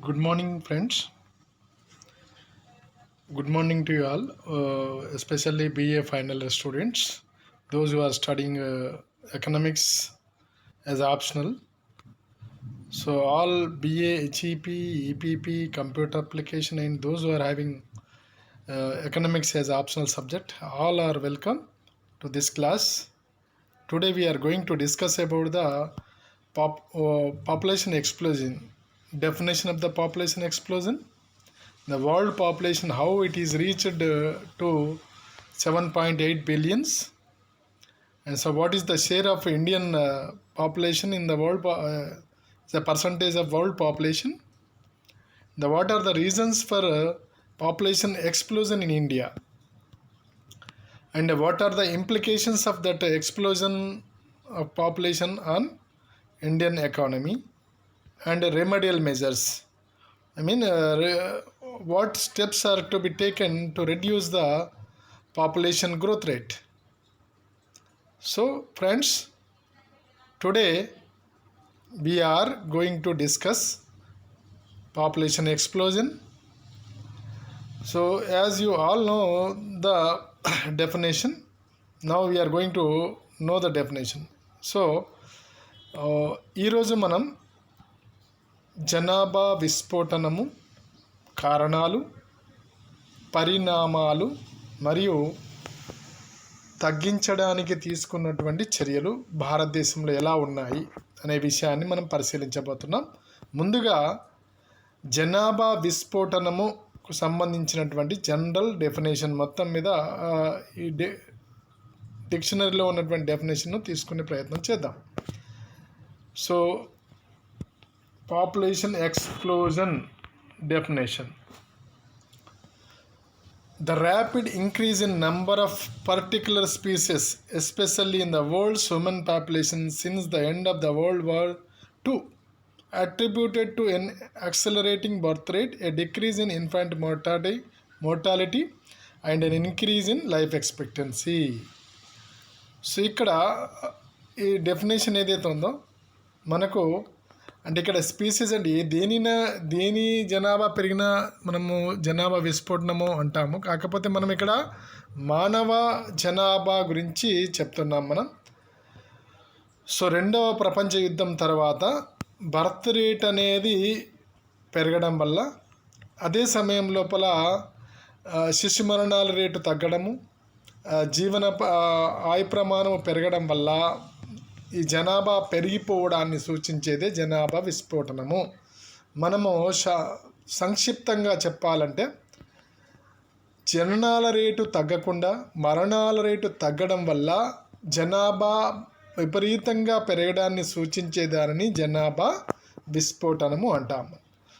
Good morning, friends. Good morning to you all, especially BA final year students, those who are studying economics as optional. So, all BA, HEP, EPP, computer application, and those who are having economics as optional subject, all are welcome to this class. Today, we are going to discuss about the population explosion. Definition of the population explosion, the world population, how it is reached to 7.8 billions, and so what is the share of Indian population in the world, the percentage of world population, the what are the reasons for population explosion in India, and what are the implications of that explosion of population on Indian economy, and remedial measures. I mean, what steps are to be taken to reduce the population growth rate. So, friends, today we are going to discuss population explosion. So, as you all know the definition, now we are going to know the definition. So, ఈరోజు మనం జనాభా విస్ఫోటనము కారణాలు, పరిణామాలు మరియు తగ్గించడానికి తీసుకున్నటువంటి చర్యలు భారతదేశంలో ఎలా ఉన్నాయి అనే విషయాన్ని మనం పరిశీలించబోతున్నాం. ముందుగా జనాభా విస్ఫోటనముకు సంబంధించినటువంటి జనరల్ డెఫినేషన్ మొత్తం మీద ఈ డిక్షనరీలో ఉన్నటువంటి డెఫినేషన్ను తీసుకునే ప్రయత్నం చేద్దాం. So, population explosion definition: the rapid increase in number of particular species, especially in the world's human population since the end of the World War II, attributed to an accelerating birth rate, a decrease in infant mortality and an increase in life expectancy. So ఇక్కడ ఈ definition ఏదైతే ఉందో మనకు, అంటే ఇక్కడ species అంటే దేని జనాభా పెరిగినా మనము జనాభా విస్ఫోటనము అంటాము. కాకపోతే మనం ఇక్కడ మానవ జనాభా గురించి చెప్తున్నాం మనం. సో, రెండవ ప్రపంచ యుద్ధం తర్వాత బర్త్ రేట్ అనేది పెరగడం వల్ల, అదే సమయం లోపల శిశు మరణాల రేటు తగ్గడము, జీవన ఆయు ప్రమాణం పెరగడం వల్ల ఈ జనాభా పెరిగిపోవడాన్ని సూచించేదే జనాభా విస్ఫోటనము. మనము సంక్షిప్తంగా చెప్పాలంటే, జననాల రేటు తగ్గకుండా మరణాల రేటు తగ్గడం వల్ల జనాభా విపరీతంగా పెరగడాన్ని సూచించేదానిని జనాభా విస్ఫోటనము అంటాము.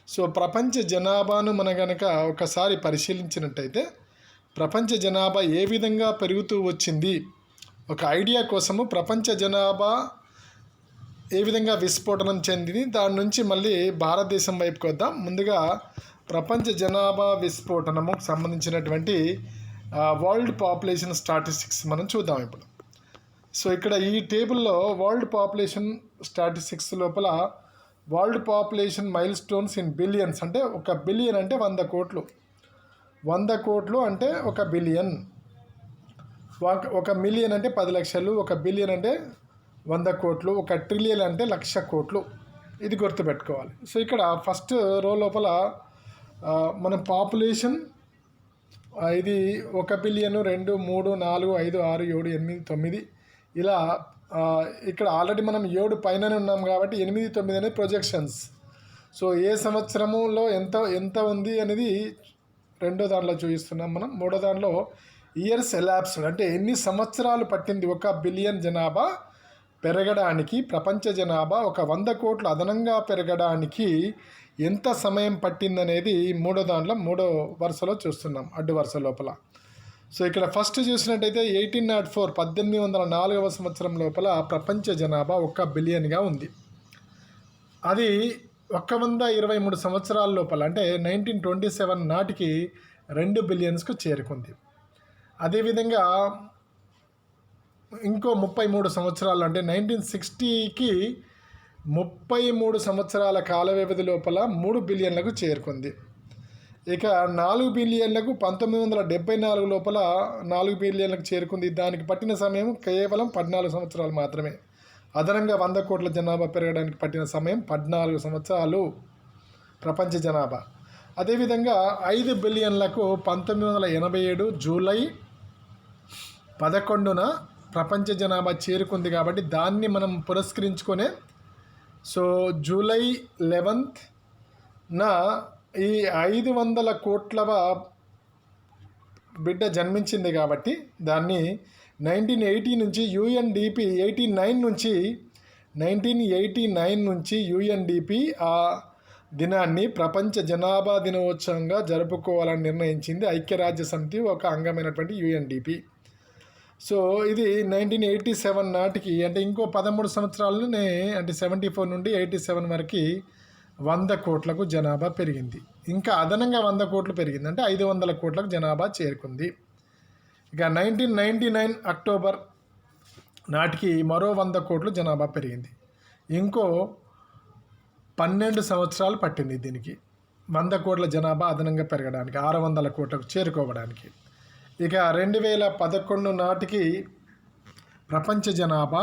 సో, ప్రపంచ జనాభాను మన గనక ఒకసారి పరిశీలించినట్టయితే, ప్రపంచ జనాభా ఏ విధంగా పెరుగుతూ వచ్చింది, ఒక ఐడియా కోసము ప్రపంచ జనాభా ఏ విధంగా విస్ఫోటనం చెందింది, దాని నుంచి మళ్ళీ భారతదేశం వైపుకి వద్దాం. ముందుగా ప్రపంచ జనాభా విస్ఫోటనముకు సంబంధించినటువంటి వరల్డ్ పాపులేషన్ స్టాటిస్టిక్స్ మనం చూద్దాం ఇప్పుడు. సో, ఇక్కడ ఈ టేబుల్లో వరల్డ్ పాపులేషన్ స్టాటిస్టిక్స్ లోపల world population mile stones in billions, అంటే 1 బిలియన్ అంటే 100 కోట్లు, 100 కోట్లు అంటే 1 బిలియన్, 1 మిలియన్ అంటే 10 లక్షలు, 1 బిలియన్ అంటే 100 కోట్లు, 1 ట్రిలియన్ అంటే 1,00,000 కోట్లు. ఇది గుర్తుపెట్టుకోవాలి. సో, ఇక్కడ ఫస్ట్ రో లోపల మన పాపులేషన్ ఇది 1 బిలియన్, 2, 3, 4, 5, 6, 7, 8, 9 ఇలా. ఇక్కడ ఆల్రెడీ మనం 7 పైననే ఉన్నాం కాబట్టి 8, 9 అనేది ప్రొజెక్షన్స్. సో, ఏ సంవత్సరములో ఎంత ఉంది అనేది రెండో దాంట్లో చూపిస్తున్నాం మనం. మూడో దాంట్లో ఇయర్స్ ఎలాప్స్డ్, అంటే ఎన్ని సంవత్సరాలు పట్టింది 1 బిలియన్ జనాభా పెరగడానికి, ప్రపంచ జనాభా 100 కోట్లు అదనంగా పెరగడానికి ఎంత సమయం పట్టిందనేది మూడో దాంట్లో మూడో వరుసలో చూస్తున్నాం, అడ్డు వరుస లోపల. సో, ఇక్కడ ఫస్ట్ చూసినట్టయితే 1804 1804వ సంవత్సరం లోపల ప్రపంచ జనాభా 1 బిలియన్గా ఉంది. అది 123 సంవత్సరాల లోపల, అంటే 1927 నాటికి 2 బిలియన్స్కు చేరుకుంది. అదేవిధంగా ఇంకో 33 సంవత్సరాలు, అంటే 1960కి 33 సంవత్సరాల కాల వ్యవధి లోపల 3 బిలియన్లకు చేరుకుంది. ఇక 4 బిలియన్లకు 1974 లోపల 4 బిలియన్లకు చేరుకుంది. దానికి పట్టిన సమయం కేవలం 14 సంవత్సరాలు మాత్రమే. అదనంగా 100 కోట్ల జనాభా పెరగడానికి పట్టిన సమయం 14 సంవత్సరాలు ప్రపంచ జనాభా. అదేవిధంగా 5 బిలియన్లకు 1987 జూలై 11న ప్రపంచ జనాభా చేరుకుంది. కాబట్టి దాన్ని మనం పురస్కరించుకొనే సో జూలై 11న ఈ 500 కోట్లవ బిడ్డ జన్మించింది. కాబట్టి దాన్ని 1980 నుంచి యుఎన్డిపి 1989 నుంచి యుఎన్డిపి ఆ దినాన్ని ప్రపంచ జనాభా దినోత్సవంగా జరుపుకోవాలని నిర్ణయించింది ఐక్యరాజ్య సమితి ఒక అంగమైనటువంటి యుఎన్డిపి. సో ఇది 1987 నాటికి, అంటే ఇంకో 13 సంవత్సరాలనే, అంటే 74 నుండి 87 వరకు 100 కోట్లకు జనాభా పెరిగింది. ఇంకా అదనంగా 100 కోట్లు పెరిగింది, అంటే 500 కోట్లకు జనాభా చేరుకుంది. ఇక 1999 అక్టోబర్ నాటికి మరో 100 కోట్లు జనాభా పెరిగింది. ఇంకో 12 సంవత్సరాలు పట్టింది దీనికి 100 కోట్ల జనాభా అదనంగా పెరగడానికి, 600 కోట్లకు చేరుకోవడానికి. ఇక 2011 నాటికి ప్రపంచ జనాభా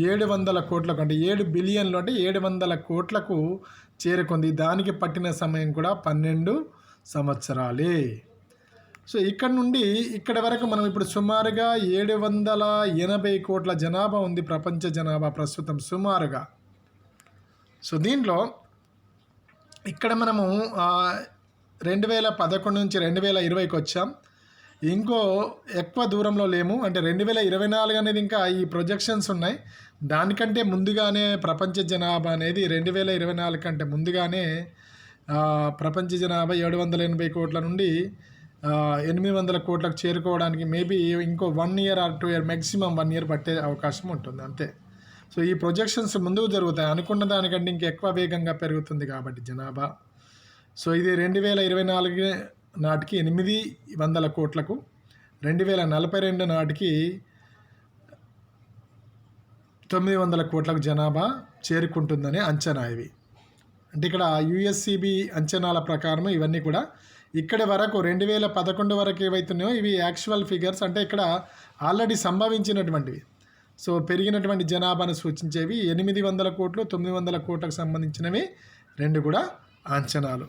700 కోట్లకు, అంటే 7 బిలియన్లు, అంటే 700 కోట్లకు చేరుకుంది. దానికి పట్టిన సమయం కూడా 12 సంవత్సరాలే. సో ఇక్కడ నుండి ఇక్కడ వరకు మనం ఇప్పుడు సుమారుగా 780 కోట్ల జనాభా ఉంది ప్రపంచ జనాభా ప్రస్తుతం సుమారుగా. సో దీంట్లో ఇక్కడ మనము 2011 నుంచి 2020కి వచ్చాం. ఇంకో ఎక్కువ దూరంలో లేము, అంటే 2024 అనేది ఇంకా ఈ ప్రొజెక్షన్స్ ఉన్నాయి. దానికంటే ముందుగానే ప్రపంచ జనాభా అనేది 2024 కంటే ముందుగానే ప్రపంచ జనాభా 780 కోట్ల నుండి 800 కోట్లకు చేరుకోవడానికి మేబీ ఇంకో 1 year are 2 year, maximum 1 year పట్టే అవకాశం ఉంటుంది అంతే. సో ఈ ప్రొజెక్షన్స్ ముందుకు జరుగుతాయి, అనుకున్న దానికంటే ఇంకా ఎక్కువ వేగంగా పెరుగుతుంది కాబట్టి జనాభా. సో ఇది 2024 నాటికి 800 కోట్లకు, 2042 నాటికి 900 కోట్లకు జనాభా చేరుకుంటుందని అంచనా. ఇవి అంటే ఇక్కడ యుఎస్సిబి అంచనాల ప్రకారం ఇవన్నీ కూడా ఇక్కడి వరకు 2011 వరకు ఏవైతున్నాయో ఇవి యాక్చువల్ ఫిగర్స్, అంటే ఇక్కడ ఆల్రెడీ సంభవించినటువంటివి. సో పెరిగినటువంటి జనాభాను సూచించేవి 800 కోట్లు, 900 కోట్లకు సంబంధించినవి రెండు కూడా అంచనాలు.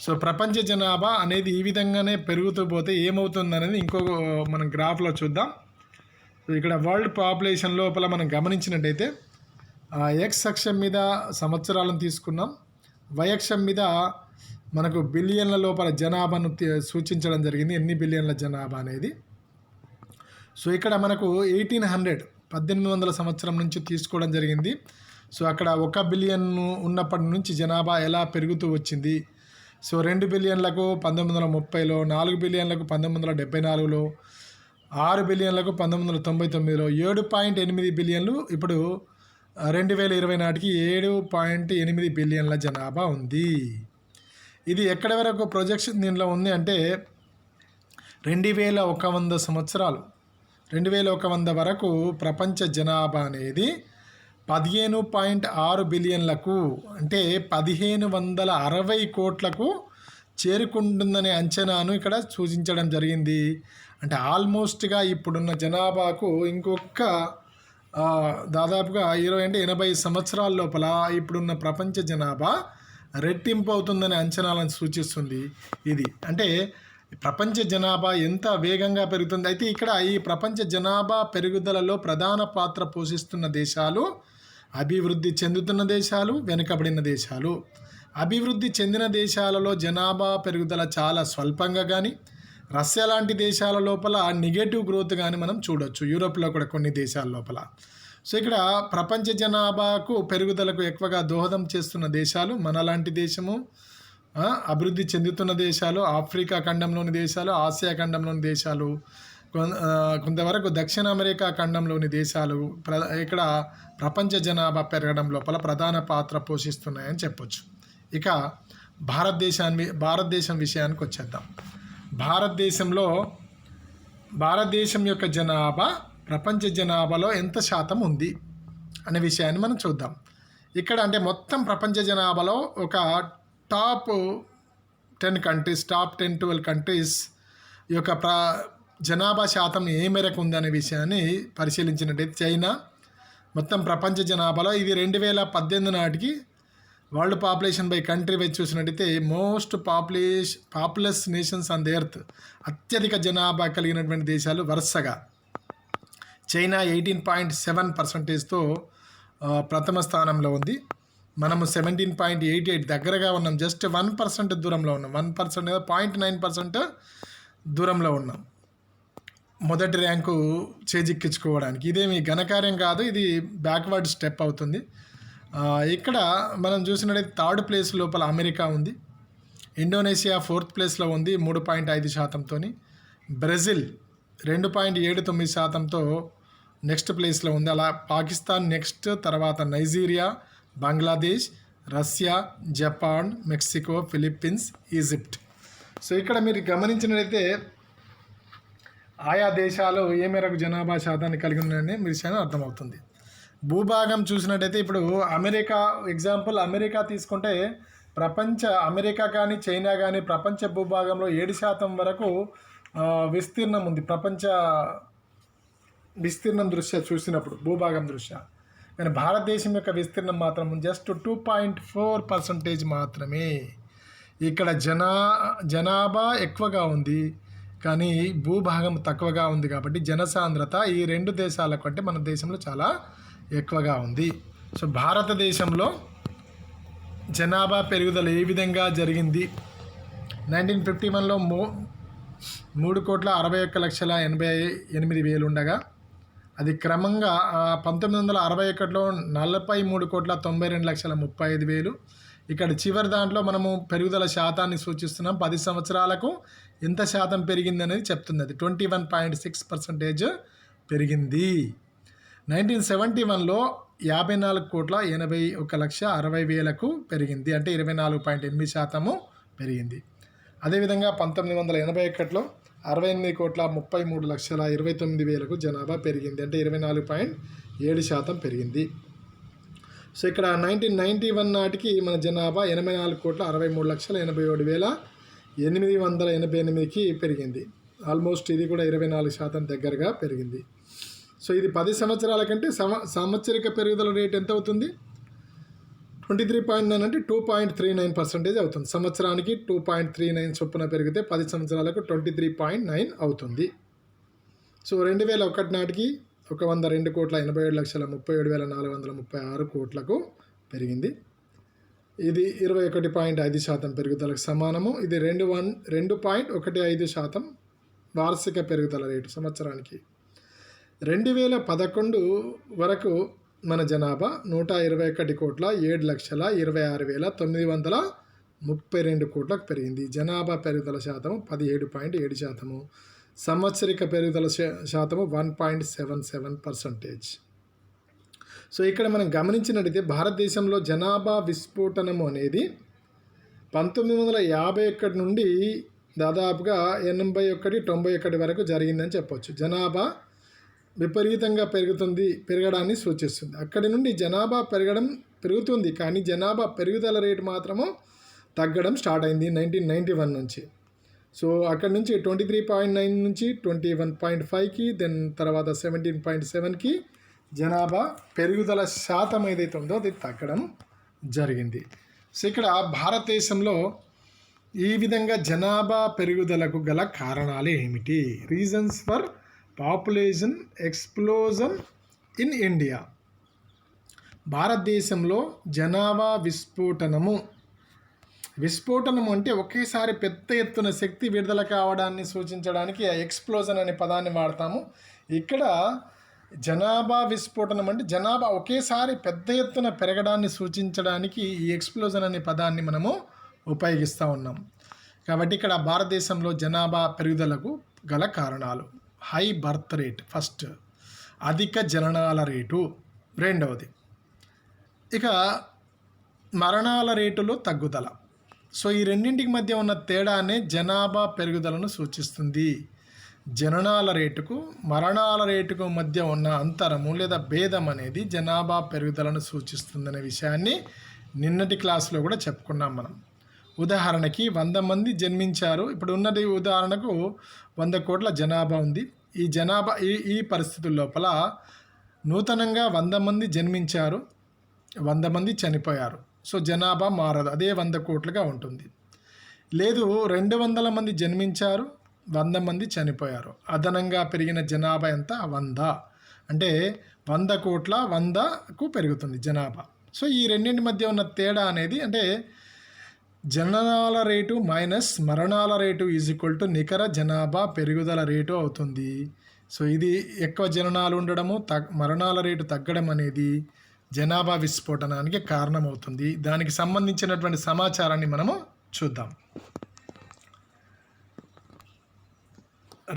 సో ప్రపంచ జనాభా అనేది ఈ విధంగానే పెరుగుతూ పోతే ఏమవుతుంది అనేది ఇంకొక మనం గ్రాఫ్లో చూద్దాం. సో ఇక్కడ వరల్డ్ పాపులేషన్ లోపల మనం గమనించినట్టయితే ఎక్స్ అక్షం మీద సంవత్సరాలను తీసుకున్నాం, వై అక్షం మీద మనకు బిలియన్ల లోపల జనాభాను సూచించడం జరిగింది, ఎన్ని బిలియన్ల జనాభా అనేది. సో ఇక్కడ మనకు 1800 సంవత్సరం నుంచి తీసుకోవడం జరిగింది. సో అక్కడ 1 బిలియన్ ఉన్నప్పటి నుంచి జనాభా ఎలా పెరుగుతూ వచ్చింది. సో 2 బిలియన్లకు 1930లో, 4 బిలియన్లకు 1974లో, 6 బిలియన్లకు 1999లో, 7.8 బిలియన్లు ఇప్పుడు 2020 నాటికి 7.8 బిలియన్ల జనాభా ఉంది. ఇది ఎక్కడి వరకు ప్రొజెక్షన్ దీనిలో ఉంది అంటే 2100 సంవత్సరాలు, 2100 వరకు ప్రపంచ జనాభా అనేది 15.6 బిలియన్లకు, అంటే 1560 కోట్లకు చేరుకుంటుందనే అంచనాను ఇక్కడ సూచించడం జరిగింది. అంటే ఆల్మోస్ట్గా ఇప్పుడున్న జనాభాకు ఇంకొక దాదాపుగా 20 అంటే 80 సంవత్సరాల లోపల ఇప్పుడున్న ప్రపంచ జనాభా రెట్టింపు అవుతుందనే అంచనాలను సూచిస్తుంది. ఇది అంటే ప్రపంచ జనాభా ఎంత వేగంగా పెరుగుతుంది. అయితే ఇక్కడ ఈ ప్రపంచ జనాభా పెరుగుదలలో ప్రధాన పాత్ర పోషిస్తున్న దేశాలు అభివృద్ధి చెందుతున్న దేశాలు, వెనుకబడిన దేశాలు. అభివృద్ధి చెందిన దేశాలలో జనాభా పెరుగుదల చాలా స్వల్పంగా కానీ, రష్యా లాంటి దేశాల లోపల నెగటివ్ గ్రోత్ కానీ మనం చూడొచ్చు, యూరోప్లో కూడా కొన్ని దేశాల లోపల. సో ఇక్కడ ప్రపంచ జనాభాకు పెరుగుదలకు ఎక్కువగా దోహదం చేస్తున్న దేశాలు మనలాంటి దేశము, అభివృద్ధి చెందుతున్న దేశాలు, ఆఫ్రికా ఖండంలోని దేశాలు, ఆసియా ఖండంలోని దేశాలు, కొంతవరకు దక్షిణ అమెరికా ఖండంలోని దేశాలు ఇక్కడ ప్రపంచ జనాభా పెరగడం లోపల ప్రధాన పాత్ర పోషిస్తున్నాయని చెప్పొచ్చు. ఇక భారతదేశం విషయానికి వచ్చేద్దాం. భారతదేశం యొక్క జనాభా ప్రపంచ జనాభాలో ఎంత శాతం ఉంది అనే విషయాన్ని మనం చూద్దాం. ఇక్కడ అంటే మొత్తం ప్రపంచ జనాభాలో ఒక టాప్ 10 కంట్రీస్, టాప్ 10-12 కంట్రీస్ ఈ యొక్క జనాభా శాతం ఏ మేరకు ఉందనే విషయాన్ని పరిశీలించినట్టయితే చైనా మొత్తం ప్రపంచ జనాభాలో ఇది 2018 నాటికి world population by country wise చూసినట్టయితే most populous nations on the earth, అత్యధిక జనాభా కలిగినటువంటి దేశాలు వరుసగా చైనా 18.7%తో ప్రథమ స్థానంలో ఉంది. మనము 17.88 దగ్గరగా ఉన్నాం, జస్ట్ 1% దూరంలో ఉన్నాం, 1% 0.9% దూరంలో ఉన్నాం మొదటి ర్యాంకు చేజిక్కించుకోవడానికి. ఇదేమి ఘనకార్యం కాదు, ఇది బ్యాక్వర్డ్ స్టెప్ అవుతుంది. ఇక్కడ మనం చూసినట్లయితే 3rd ప్లేస్ లోపల అమెరికా ఉంది, ఇండోనేషియా 4th ప్లేస్లో ఉంది 3.5%తో, బ్రెజిల్ 2.79%తో నెక్స్ట్ ప్లేస్లో ఉంది. అలా పాకిస్తాన్ నెక్స్ట్, తర్వాత Nigeria, Bangladesh, Russia, Japan, Mexico, Philippines, Egypt. So ఇక్కడ మీరు గమనించినట్లయితే ఆయా దేశాలు ఏ మేరకు జనాభా శాతాన్ని కలిగి ఉన్నాయని విషయాన్ని అర్థమవుతుంది. భూభాగం చూసినట్టయితే ఇప్పుడు అమెరికా ఎగ్జాంపుల్, అమెరికా తీసుకుంటే అమెరికా కానీ చైనా కానీ ప్రపంచ భూభాగంలో 7% వరకు విస్తీర్ణం ఉంది. ప్రపంచ విస్తీర్ణం దృష్ట్యా చూసినప్పుడు భూభాగం దృష్ట్యా, కానీ భారతదేశం యొక్క విస్తీర్ణం మాత్రం జస్ట్ 2.4% మాత్రమే. ఇక్కడ జనాభా ఎక్కువగా ఉంది కానీ భూభాగం తక్కువగా ఉంది కాబట్టి జనసాంద్రత ఈ 2 దేశాల కంటే మన దేశంలో చాలా ఎక్కువగా ఉంది. సో భారతదేశంలో జనాభా పెరుగుదల ఏ విధంగా జరిగింది? 1951లో 3,61,88,000 ఉండగా అది క్రమంగా 1961లో 43,92,35,000. ఇక్కడ చివరి దాంట్లో మనము పెరుగుదల శాతాన్ని సూచిస్తున్నాం. 10 సంవత్సరాలకు ఎంత శాతం పెరిగింది అనేది చెప్తుంది. అది 21.6% పెరిగింది. 1971లో 54,81,60,000కు పెరిగింది, అంటే 24.8% పెరిగింది. అదేవిధంగా 1981లో 68,33,29,000కు జనాభా పెరిగింది, అంటే 24.7% పెరిగింది. సో ఇక్కడ 1991 నాటికి మన జనాభా 84,83,87,888కి పెరిగింది. ఆల్మోస్ట్ ఇది కూడా 24% దగ్గరగా పెరిగింది. సో ఇది 10 సంవత్సరాల కంటే సంవత్సరిక పెరుగుదల రేట్ ఎంత అవుతుంది? 23.9 అంటే 2.39% అవుతుంది. సంవత్సరానికి 2.39 చొప్పున పెరిగితే 10 సంవత్సరాలకు 23.9 అవుతుంది. సో 2001 నాటికి 102,87,37,436 కోట్లకు పెరిగింది. ఇది 21.5% పెరుగుదలకు సమానము. ఇది 2.15% వార్షిక పెరుగుదల రేటు సంవత్సరానికి. 2011 వరకు మన జనాభా 121,07,26,932 కోట్లకు పెరిగింది. జనాభా పెరుగుదల శాతము 17.7%, సంవత్సరిక పెరుగుదల శాతము 1.77%. సో ఇక్కడ మనం గమనించినట్టయితే భారతదేశంలో జనాభా విస్ఫోటనము అనేది 1951 నుండి దాదాపుగా 81-91 వరకు జరిగిందని చెప్పవచ్చు. జనాభా విపరీతంగా పెరగడాన్ని సూచిస్తుంది. అక్కడి నుండి జనాభా పెరుగుతుంది, కానీ జనాభా పెరుగుదల రేటు మాత్రము తగ్గడం స్టార్ట్ అయింది 1991 నుంచి. సో అక్కడి నుంచి 23.9 నుంచి 21.5కి, దెన్ తర్వాత 17.7కి జనాభా పెరుగుదల శాతం ఏదైతే ఉందో అది తగ్గడం జరిగింది. సో ఇక్కడ భారతదేశంలో ఈ విధంగా జనాభా పెరుగుదలకు గల కారణాలు ఏమిటి? Reasons for population explosion in India. భారతదేశంలో జనాభా విస్ఫోటనము అంటే ఒకేసారి పెద్ద ఎత్తున శక్తి విడుదల కావడాన్ని సూచించడానికి ఎక్స్ప్లోజన్ అనే పదాన్ని వాడతాము. ఇక్కడ జనాభా విస్ఫోటనం అంటే జనాభా ఒకేసారి పెద్ద ఎత్తున పెరగడాన్ని సూచించడానికి ఈ ఎక్స్ప్లోజన్ అనే పదాన్ని మనము ఉపయోగిస్తూ ఉన్నాం. కాబట్టి ఇక్కడ భారతదేశంలో జనాభా పెరుగుదలకు గల కారణాలు: హై బర్త్ రేట్ ఫస్ట్, అధిక జననాల రేటు రెండవది, ఇక మరణాల రేటులో తగ్గుదల. సో ఈ రెండింటికి మధ్య ఉన్న తేడానే జనాభా పెరుగుదలను సూచిస్తుంది. జననాల రేటుకు మరణాల రేటుకు మధ్య ఉన్న అంతరము లేదా భేదం అనేది జనాభా పెరుగుదలను సూచిస్తుందనే విషయాన్ని నిన్నటి క్లాస్లో కూడా చెప్పుకున్నాం మనం. ఉదాహరణకి 100 మంది జన్మించారు. ఇప్పుడు ఉన్నది ఉదాహరణకు 100 కోట్ల జనాభా ఉంది. ఈ జనాభా ఈ పరిస్థితుల లోపల నూతనంగా 100 మంది జన్మించారు, 100 మంది చనిపోయారు. సో జనాభా మారదు, అదే 100 కోట్లుగా ఉంటుంది. లేదు 200 మంది జన్మించారు, 100 మంది చనిపోయారు, అదనంగా పెరిగిన జనాభా ఎంత 100, అంటే 100 కోట్ల 100కు పెరుగుతుంది జనాభా. సో ఈ రెండింటి మధ్య ఉన్న తేడా అనేది అంటే జననాల రేటు మైనస్ మరణాల రేటు ఈజ్ ఈక్వల్ టు నికర జనాభా పెరుగుదల రేటు అవుతుంది. సో ఇది ఎక్కువ జననాలు ఉండడము మరణాల రేటు తగ్గడం అనేది జనాభా విస్ఫోటనానికి కారణమవుతుంది. దానికి సంబంధించినటువంటి సమాచారాన్ని మనము చూద్దాం.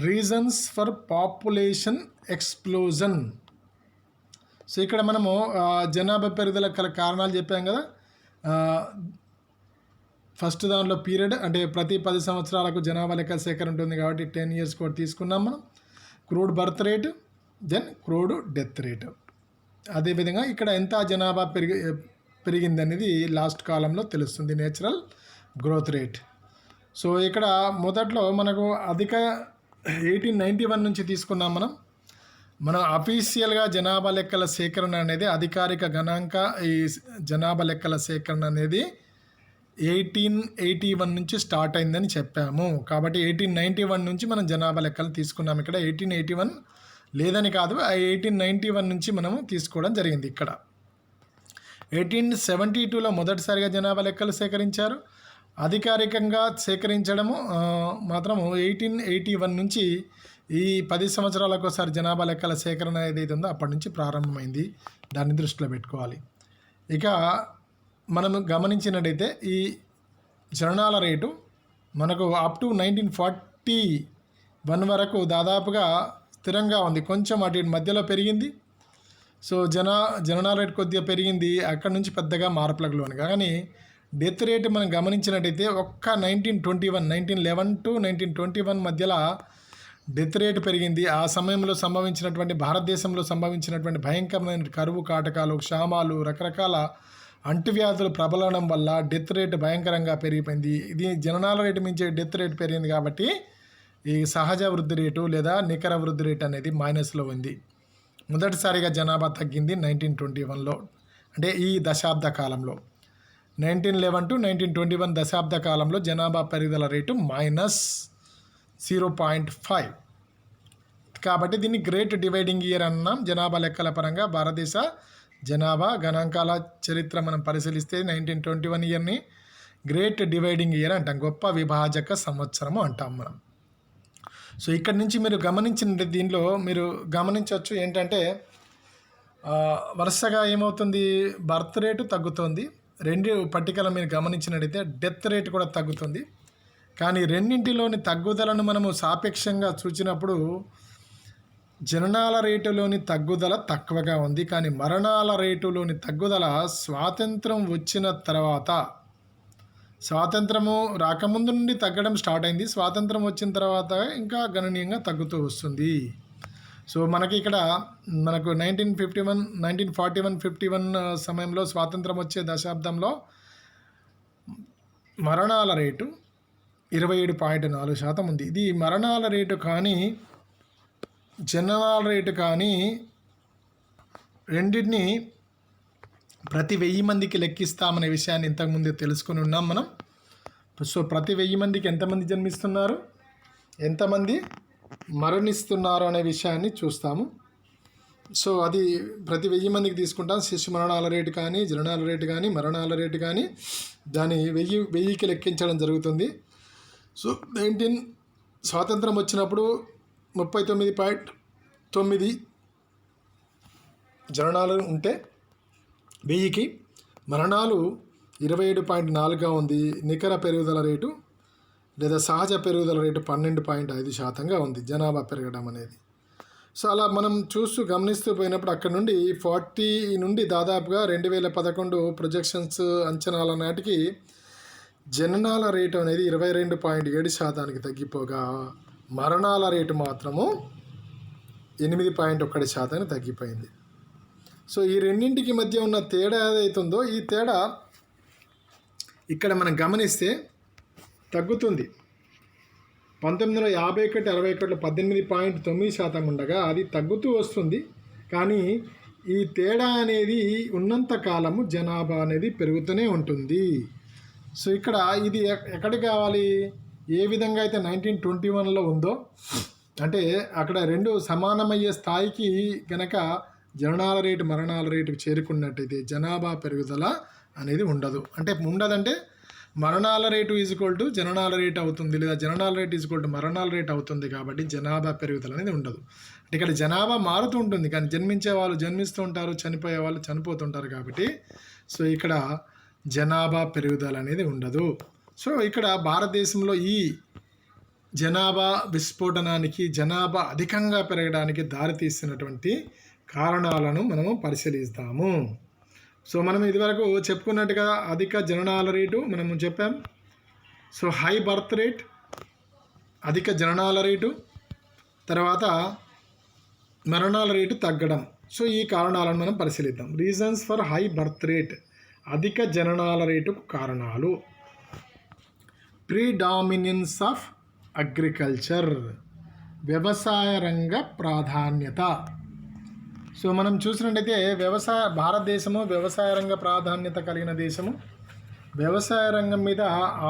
Reasons for population explosion. So ఇక్కడ మనము జనాభా పెరుగుదల గల కారణాలు చెప్పాం కదా. ఫస్ట్ దాంట్లో పీరియడ్ అంటే ప్రతి 10 సంవత్సరాలకు జనాభా లెక్క సేకరణ ఉంటుంది కాబట్టి 10 years కూడా తీసుకున్నాం మనం. Crude birth rate, then crude death rate. అదేవిధంగా ఇక్కడ ఎంత జనాభా పెరిగింది అనేది లాస్ట్ కాలంలో తెలుస్తుంది, నేచురల్ గ్రోత్ రేట్. సో ఇక్కడ మొదట్లో మనకు అధిక 1891 నుంచి తీసుకున్నాం మనం అఫీషియల్గా జనాభా లెక్కల సేకరణ అనేది అధికారిక గణాంక ఈ జనాభా లెక్కల సేకరణ అనేది 1881 నుంచి స్టార్ట్ అయిందని చెప్పాము. కాబట్టి 1891 నుంచి మనం జనాభా లెక్కలు తీసుకున్నాం. ఇక్కడ 1881 లేదని కాదు, 1891 నుంచి మనము తీసుకోవడం జరిగింది. ఇక్కడ 1872లో మొదటిసారిగా జనాభా లెక్కలు సేకరించారు. అధికారికంగా సేకరించడము మాత్రము 1881 నుంచి ఈ 10 సంవత్సరాలకు ఒకసారి జనాభా లెక్కల సేకరణ ఏదైతే ఉందో అప్పటి నుంచి ప్రారంభమైంది. దాన్ని దృష్టిలో పెట్టుకోవాలి. ఇక మనము గమనించినట్టయితే ఈ జననాల రేటు మనకు అప్ టు 1941 వరకు దాదాపుగా స్థిరంగా ఉంది. కొంచెం అటు మధ్యలో పెరిగింది. సో జననాల రేటు కొద్దిగా పెరిగింది, అక్కడ నుంచి పెద్దగా మార్పులకు లోను. కానీ డెత్ రేటు మనం గమనించినట్టయితే ఒక్క 1911 టు 1921 మధ్యలో డెత్ రేటు పెరిగింది. ఆ సమయంలో సంభవించినటువంటి భారతదేశంలో సంభవించినటువంటి భయంకరమైన కరువు కాటకాలు, క్షామాలు, రకరకాల అంటువ్యాధులు ప్రబలడం వల్ల డెత్ రేటు భయంకరంగా పెరిగిపోయింది. ఇది జననాల రేటు మించి డెత్ రేటు పెరిగింది కాబట్టి ఈ సహజ వృద్ధి రేటు లేదా నికర వృద్ధి రేటు అనేది మైనస్లో ఉంది. మొదటిసారిగా జనాభా తగ్గింది 1921లో, అంటే ఈ దశాబ్ద కాలంలో 1911 టు 1921 దశాబ్ద కాలంలో జనాభా పెరుగుదల రేటు -0.5. కాబట్టి దీన్ని గ్రేట్ డివైడింగ్ ఇయర్ అన్నాం. జనాభా లెక్కల పరంగా భారతదేశ జనాభా గణాంకాల చరిత్ర మనం పరిశీలిస్తే 1921 ఇయర్ని గ్రేట్ డివైడింగ్ ఇయర్ అంటాం, గొప్ప విభాజక సంవత్సరము అంటాం మనం. సో ఇక్కడి నుంచి మీరు గమనించిన దీనిలో మీరు గమనించవచ్చు ఏంటంటే వరుసగా ఏమవుతుంది, బర్త్ రేటు తగ్గుతుంది. రెండు పట్టికలు మీరు గమనించినట్టయితే డెత్ రేటు కూడా తగ్గుతుంది. కానీ రెండింటిలోని తగ్గుదలను మనము సాపేక్షంగా చూసినప్పుడు జననాల రేటులోని తగ్గుదల తక్కువగా ఉంది. కానీ మరణాల రేటులోని తగ్గుదల స్వాతంత్రం వచ్చిన తర్వాత, స్వాతంత్రము రాకముందు నుండి తగ్గడం స్టార్ట్ అయింది, స్వాతంత్రం వచ్చిన తర్వాత ఇంకా గణనీయంగా తగ్గుతూ వస్తుంది. సో మనకి ఇక్కడ మనకు 1941 సమయంలో స్వాతంత్రం వచ్చే దశాబ్దంలో మరణాల రేటు 27.4% ఉంది. ఇది మరణాల రేటు కానీ జననాల రేటు కానీ రెండింటిని ప్రతి 1000 మందికి లెక్కిస్తామనే విషయాన్ని ఇంతకుముందే తెలుసుకుని ఉన్నాం మనం. సో ప్రతి 1000 మందికి ఎంతమంది జన్మిస్తున్నారు, ఎంతమంది మరణిస్తున్నారు అనే విషయాన్ని చూస్తాము. సో అది ప్రతి 1000 మందికి తీసుకుంటాం. శిశు మరణాల రేటు కానీ జననాల రేటు కానీ మరణాల రేటు కానీ దాన్ని 1000కి లెక్కించడం జరుగుతుంది. సో స్వాతంత్రం వచ్చినప్పుడు 39.9 జననాలు ఉంటే 1000కి, మరణాలు 27.4గా ఉంది. నికర పెరుగుదల రేటు లేదా సహజ పెరుగుదల రేటు 12.5%గా ఉంది జనాభా పెరగడం అనేది. సో అలా మనం గమనిస్తూ పోయినప్పుడు అక్కడ నుండి 40 నుండి దాదాపుగా 2011 ప్రొజెక్షన్స్ అంచనాల నాటికి జననాల రేటు అనేది 22.7%కి తగ్గిపోగా మరణాల రేటు మాత్రము 8.1% తగ్గిపోయింది. సో ఈ రెండింటికి మధ్య ఉన్న తేడా ఏదైతుందో ఈ తేడా ఇక్కడ మనం గమనిస్తే తగ్గుతుంది. 1951 61 18.9% ఉండగా అది తగ్గుతూ వస్తుంది. కానీ ఈ తేడా అనేది ఉన్నంత కాలము జనాభా అనేది పెరుగుతూనే ఉంటుంది. సో ఇక్కడ ఇది ఎక్కడికి కావాలి, ఏ విధంగా అయితే 1921లో ఉందో, అంటే అక్కడ రెండు సమానమయ్యే స్థాయికి కనుక జననాల రేటు మరణాల రేటు చేరుకున్నట్టయితే జనాభా పెరుగుదల అనేది ఉండదంటే మరణాల రేటు ఈజ్ఈక్వల్ టు జననాల రేటు అవుతుంది, లేదా జననాల రేటు ఈజ్ఈక్వల్ టు మరణాల రేటు అవుతుంది. కాబట్టి జనాభా పెరుగుదల అనేది ఉండదు. అంటే ఇక్కడ జనాభా మారుతూ ఉంటుంది, కానీ జన్మించే వాళ్ళు జన్మిస్తూ ఉంటారు, చనిపోయే వాళ్ళు చనిపోతుంటారు. కాబట్టి సో ఇక్కడ జనాభా పెరుగుదల అనేది ఉండదు. సో ఇక్కడ భారతదేశంలో ఈ జనాభా విస్ఫోటనానికి, జనాభా అధికంగా పెరగడానికి దారితీస్తున్నటువంటి కారణాలను మనము పరిశీలిస్తాము. సో మనం ఇదివరకు చెప్పుకున్నట్టుగా అధిక జననాల రేటు మనము చెప్పాం. సో హై బర్త్ రేట్, అధిక జననాల రేటు, తర్వాత మరణాల రేటు తగ్గడం. సో ఈ కారణాలను మనం పరిశీలిద్దాం. Reasons for high birth rate, అధిక జననాల రేటుకు కారణాలు. ప్రీడామినెన్స్ ఆఫ్ అగ్రికల్చర్, వ్యవసాయ రంగ ప్రాధాన్యత. సో మనం చూసినట్టయితే భారతదేశము వ్యవసాయ రంగ ప్రాధాన్యత కలిగిన దేశము. వ్యవసాయ రంగం మీద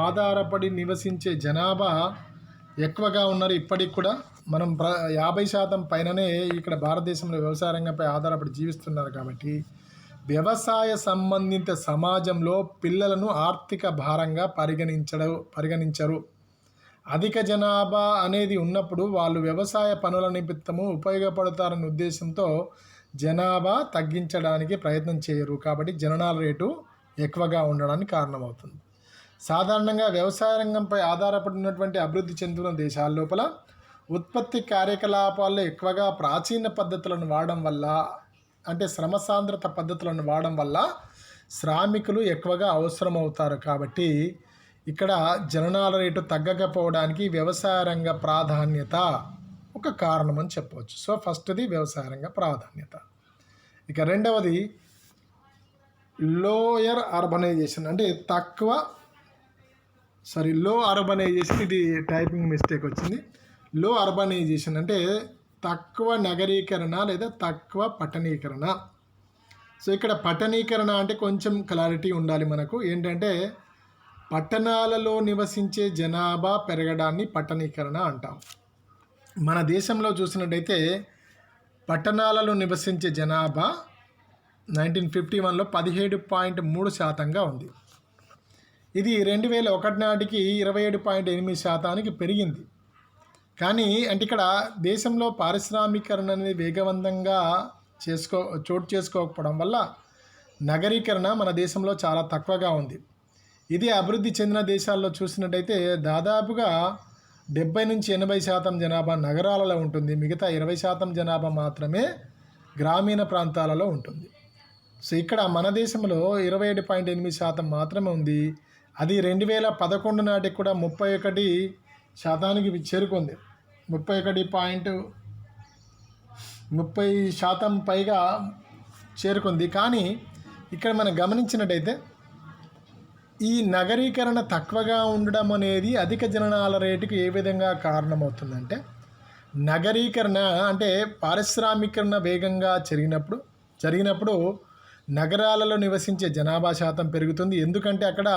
ఆధారపడి నివసించే జనాభా ఎక్కువగా ఉన్నారు. ఇప్పటికి కూడా మనం 50% పైననే ఇక్కడ భారతదేశంలో వ్యవసాయ రంగంపై ఆధారపడి జీవిస్తున్నారు. కాబట్టి వ్యవసాయ సంబంధిత సమాజంలో పిల్లలను ఆర్థిక భారంగా పరిగణించరు. అధిక జనాభా అనేది ఉన్నప్పుడు వాళ్ళు వ్యవసాయ పనుల నిమిత్తము ఉపయోగపడతారనే ఉద్దేశంతో జనాభా తగ్గించడానికి ప్రయత్నం చేయరు. కాబట్టి జననాల రేటు ఎక్కువగా ఉండడానికి కారణమవుతుంది. సాధారణంగా వ్యవసాయ రంగంపై ఆధారపడినటువంటి అభివృద్ధి చెందుతున్న దేశాల లోపల ఉత్పత్తి కార్యకలాపాల్లో ఎక్కువగా ప్రాచీన పద్ధతులను వాడడం వల్ల, అంటే శ్రమ సాంద్రత పద్ధతులను వాడడం వల్ల శ్రామికులు ఎక్కువగా అవసరమవుతారు. కాబట్టి ఇక్కడ జననాల రేటు తగ్గకపోవడానికి వ్యవసాయ రంగ ప్రాధాన్యత ఒక కారణం అని చెప్పవచ్చు. సో ఫస్ట్ది వ్యవసాయ రంగ ప్రాధాన్యత. ఇక రెండవది లోయర్ అర్బనైజేషన్, అంటే లో అర్బనైజేషన్. ఇది టైపింగ్ మిస్టేక్ వచ్చింది. లో అర్బనైజేషన్ అంటే తక్కువ నగరీకరణ లేదా తక్కువ పట్టణీకరణ. సో ఇక్కడ పట్టణీకరణ అంటే కొంచెం క్లారిటీ ఉండాలి మనకు. ఏంటంటే పట్టణాలలో నివసించే జనాభా పెరగడాన్ని పట్టణీకరణ అంటాం. మన దేశంలో చూసినట్టయితే పట్టణాలలో నివసించే జనాభా 1951లో 17.3% ఉంది. ఇది 2001 నాటికి 27.8% పెరిగింది. కానీ అంటే ఇక్కడ దేశంలో పారిశ్రామికరణ అనేది వేగవంతంగా చోటు చేసుకోకపోవడం వల్ల నగరీకరణ మన దేశంలో చాలా తక్కువగా ఉంది. ఇది అభివృద్ధి చెందిన దేశాల్లో చూసినట్టయితే దాదాపుగా 70 నుంచి 80% జనాభా నగరాలలో ఉంటుంది. మిగతా 20% జనాభా మాత్రమే గ్రామీణ ప్రాంతాలలో ఉంటుంది. సో ఇక్కడ మన దేశంలో 27.8% మాత్రమే ఉంది. అది 2011 నాటికి కూడా 31% చేరుకుంది. 30% పైగా చేరుకుంది. కానీ ఇక్కడ మనం గమనించినట్టయితే ఈ నగరీకరణ తక్కువగా ఉండడం అనేది అధిక జననాల రేటుకి ఏ విధంగా కారణమవుతుందంటే, నగరీకరణ అంటే పారిశ్రామికరణ వేగంగా జరిగినప్పుడు నగరాలలో నివసించే జనాభా శాతం పెరుగుతుంది. ఎందుకంటే అక్కడ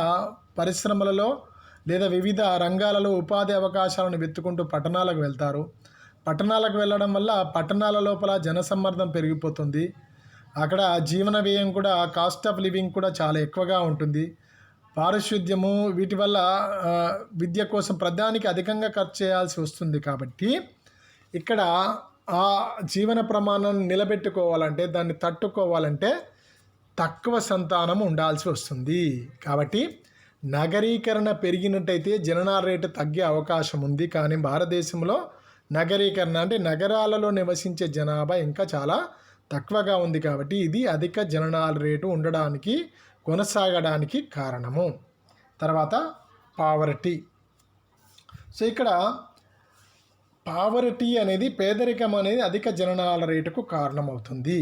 పరిశ్రమలలో లేదా వివిధ రంగాలలో ఉపాధి అవకాశాలను వెతుక్కుంటూ పట్టణాలకు వెళ్తారు. పట్టణాలకు వెళ్ళడం వల్ల పట్టణాల లోపల జనసమ్మర్దం పెరిగిపోతుంది. అక్కడ జీవన వ్యయం కూడా, కాస్ట్ ఆఫ్ లివింగ్ కూడా చాలా ఎక్కువగా ఉంటుంది. పారిశుద్ధ్యము వీటి వల్ల విద్య కోసం ప్రధానికి అధికంగా ఖర్చు చేయాల్సి వస్తుంది. కాబట్టి ఇక్కడ ఆ జీవన ప్రమాణాన్ని నిలబెట్టుకోవాలంటే, దాన్ని తట్టుకోవాలంటే తక్కువ సంతానం ఉండాల్సి వస్తుంది. కాబట్టి నగరీకరణ పెరిగినట్టయితే జననాల రేటు తగ్గే అవకాశం ఉంది. కానీ భారతదేశంలో నగరీకరణ అంటే నగరాలలో నివసించే జనాభా ఇంకా చాలా తక్కువగా ఉంది. కాబట్టి ఇది అధిక జననాల రేటు ఉండడానికి, కొనసాగడానికి కారణము. తర్వాత పావర్టీ. సో ఇక్కడ పావర్టీ అనేది, పేదరికం అనేది అధిక జననాల రేటుకు కారణమవుతుంది.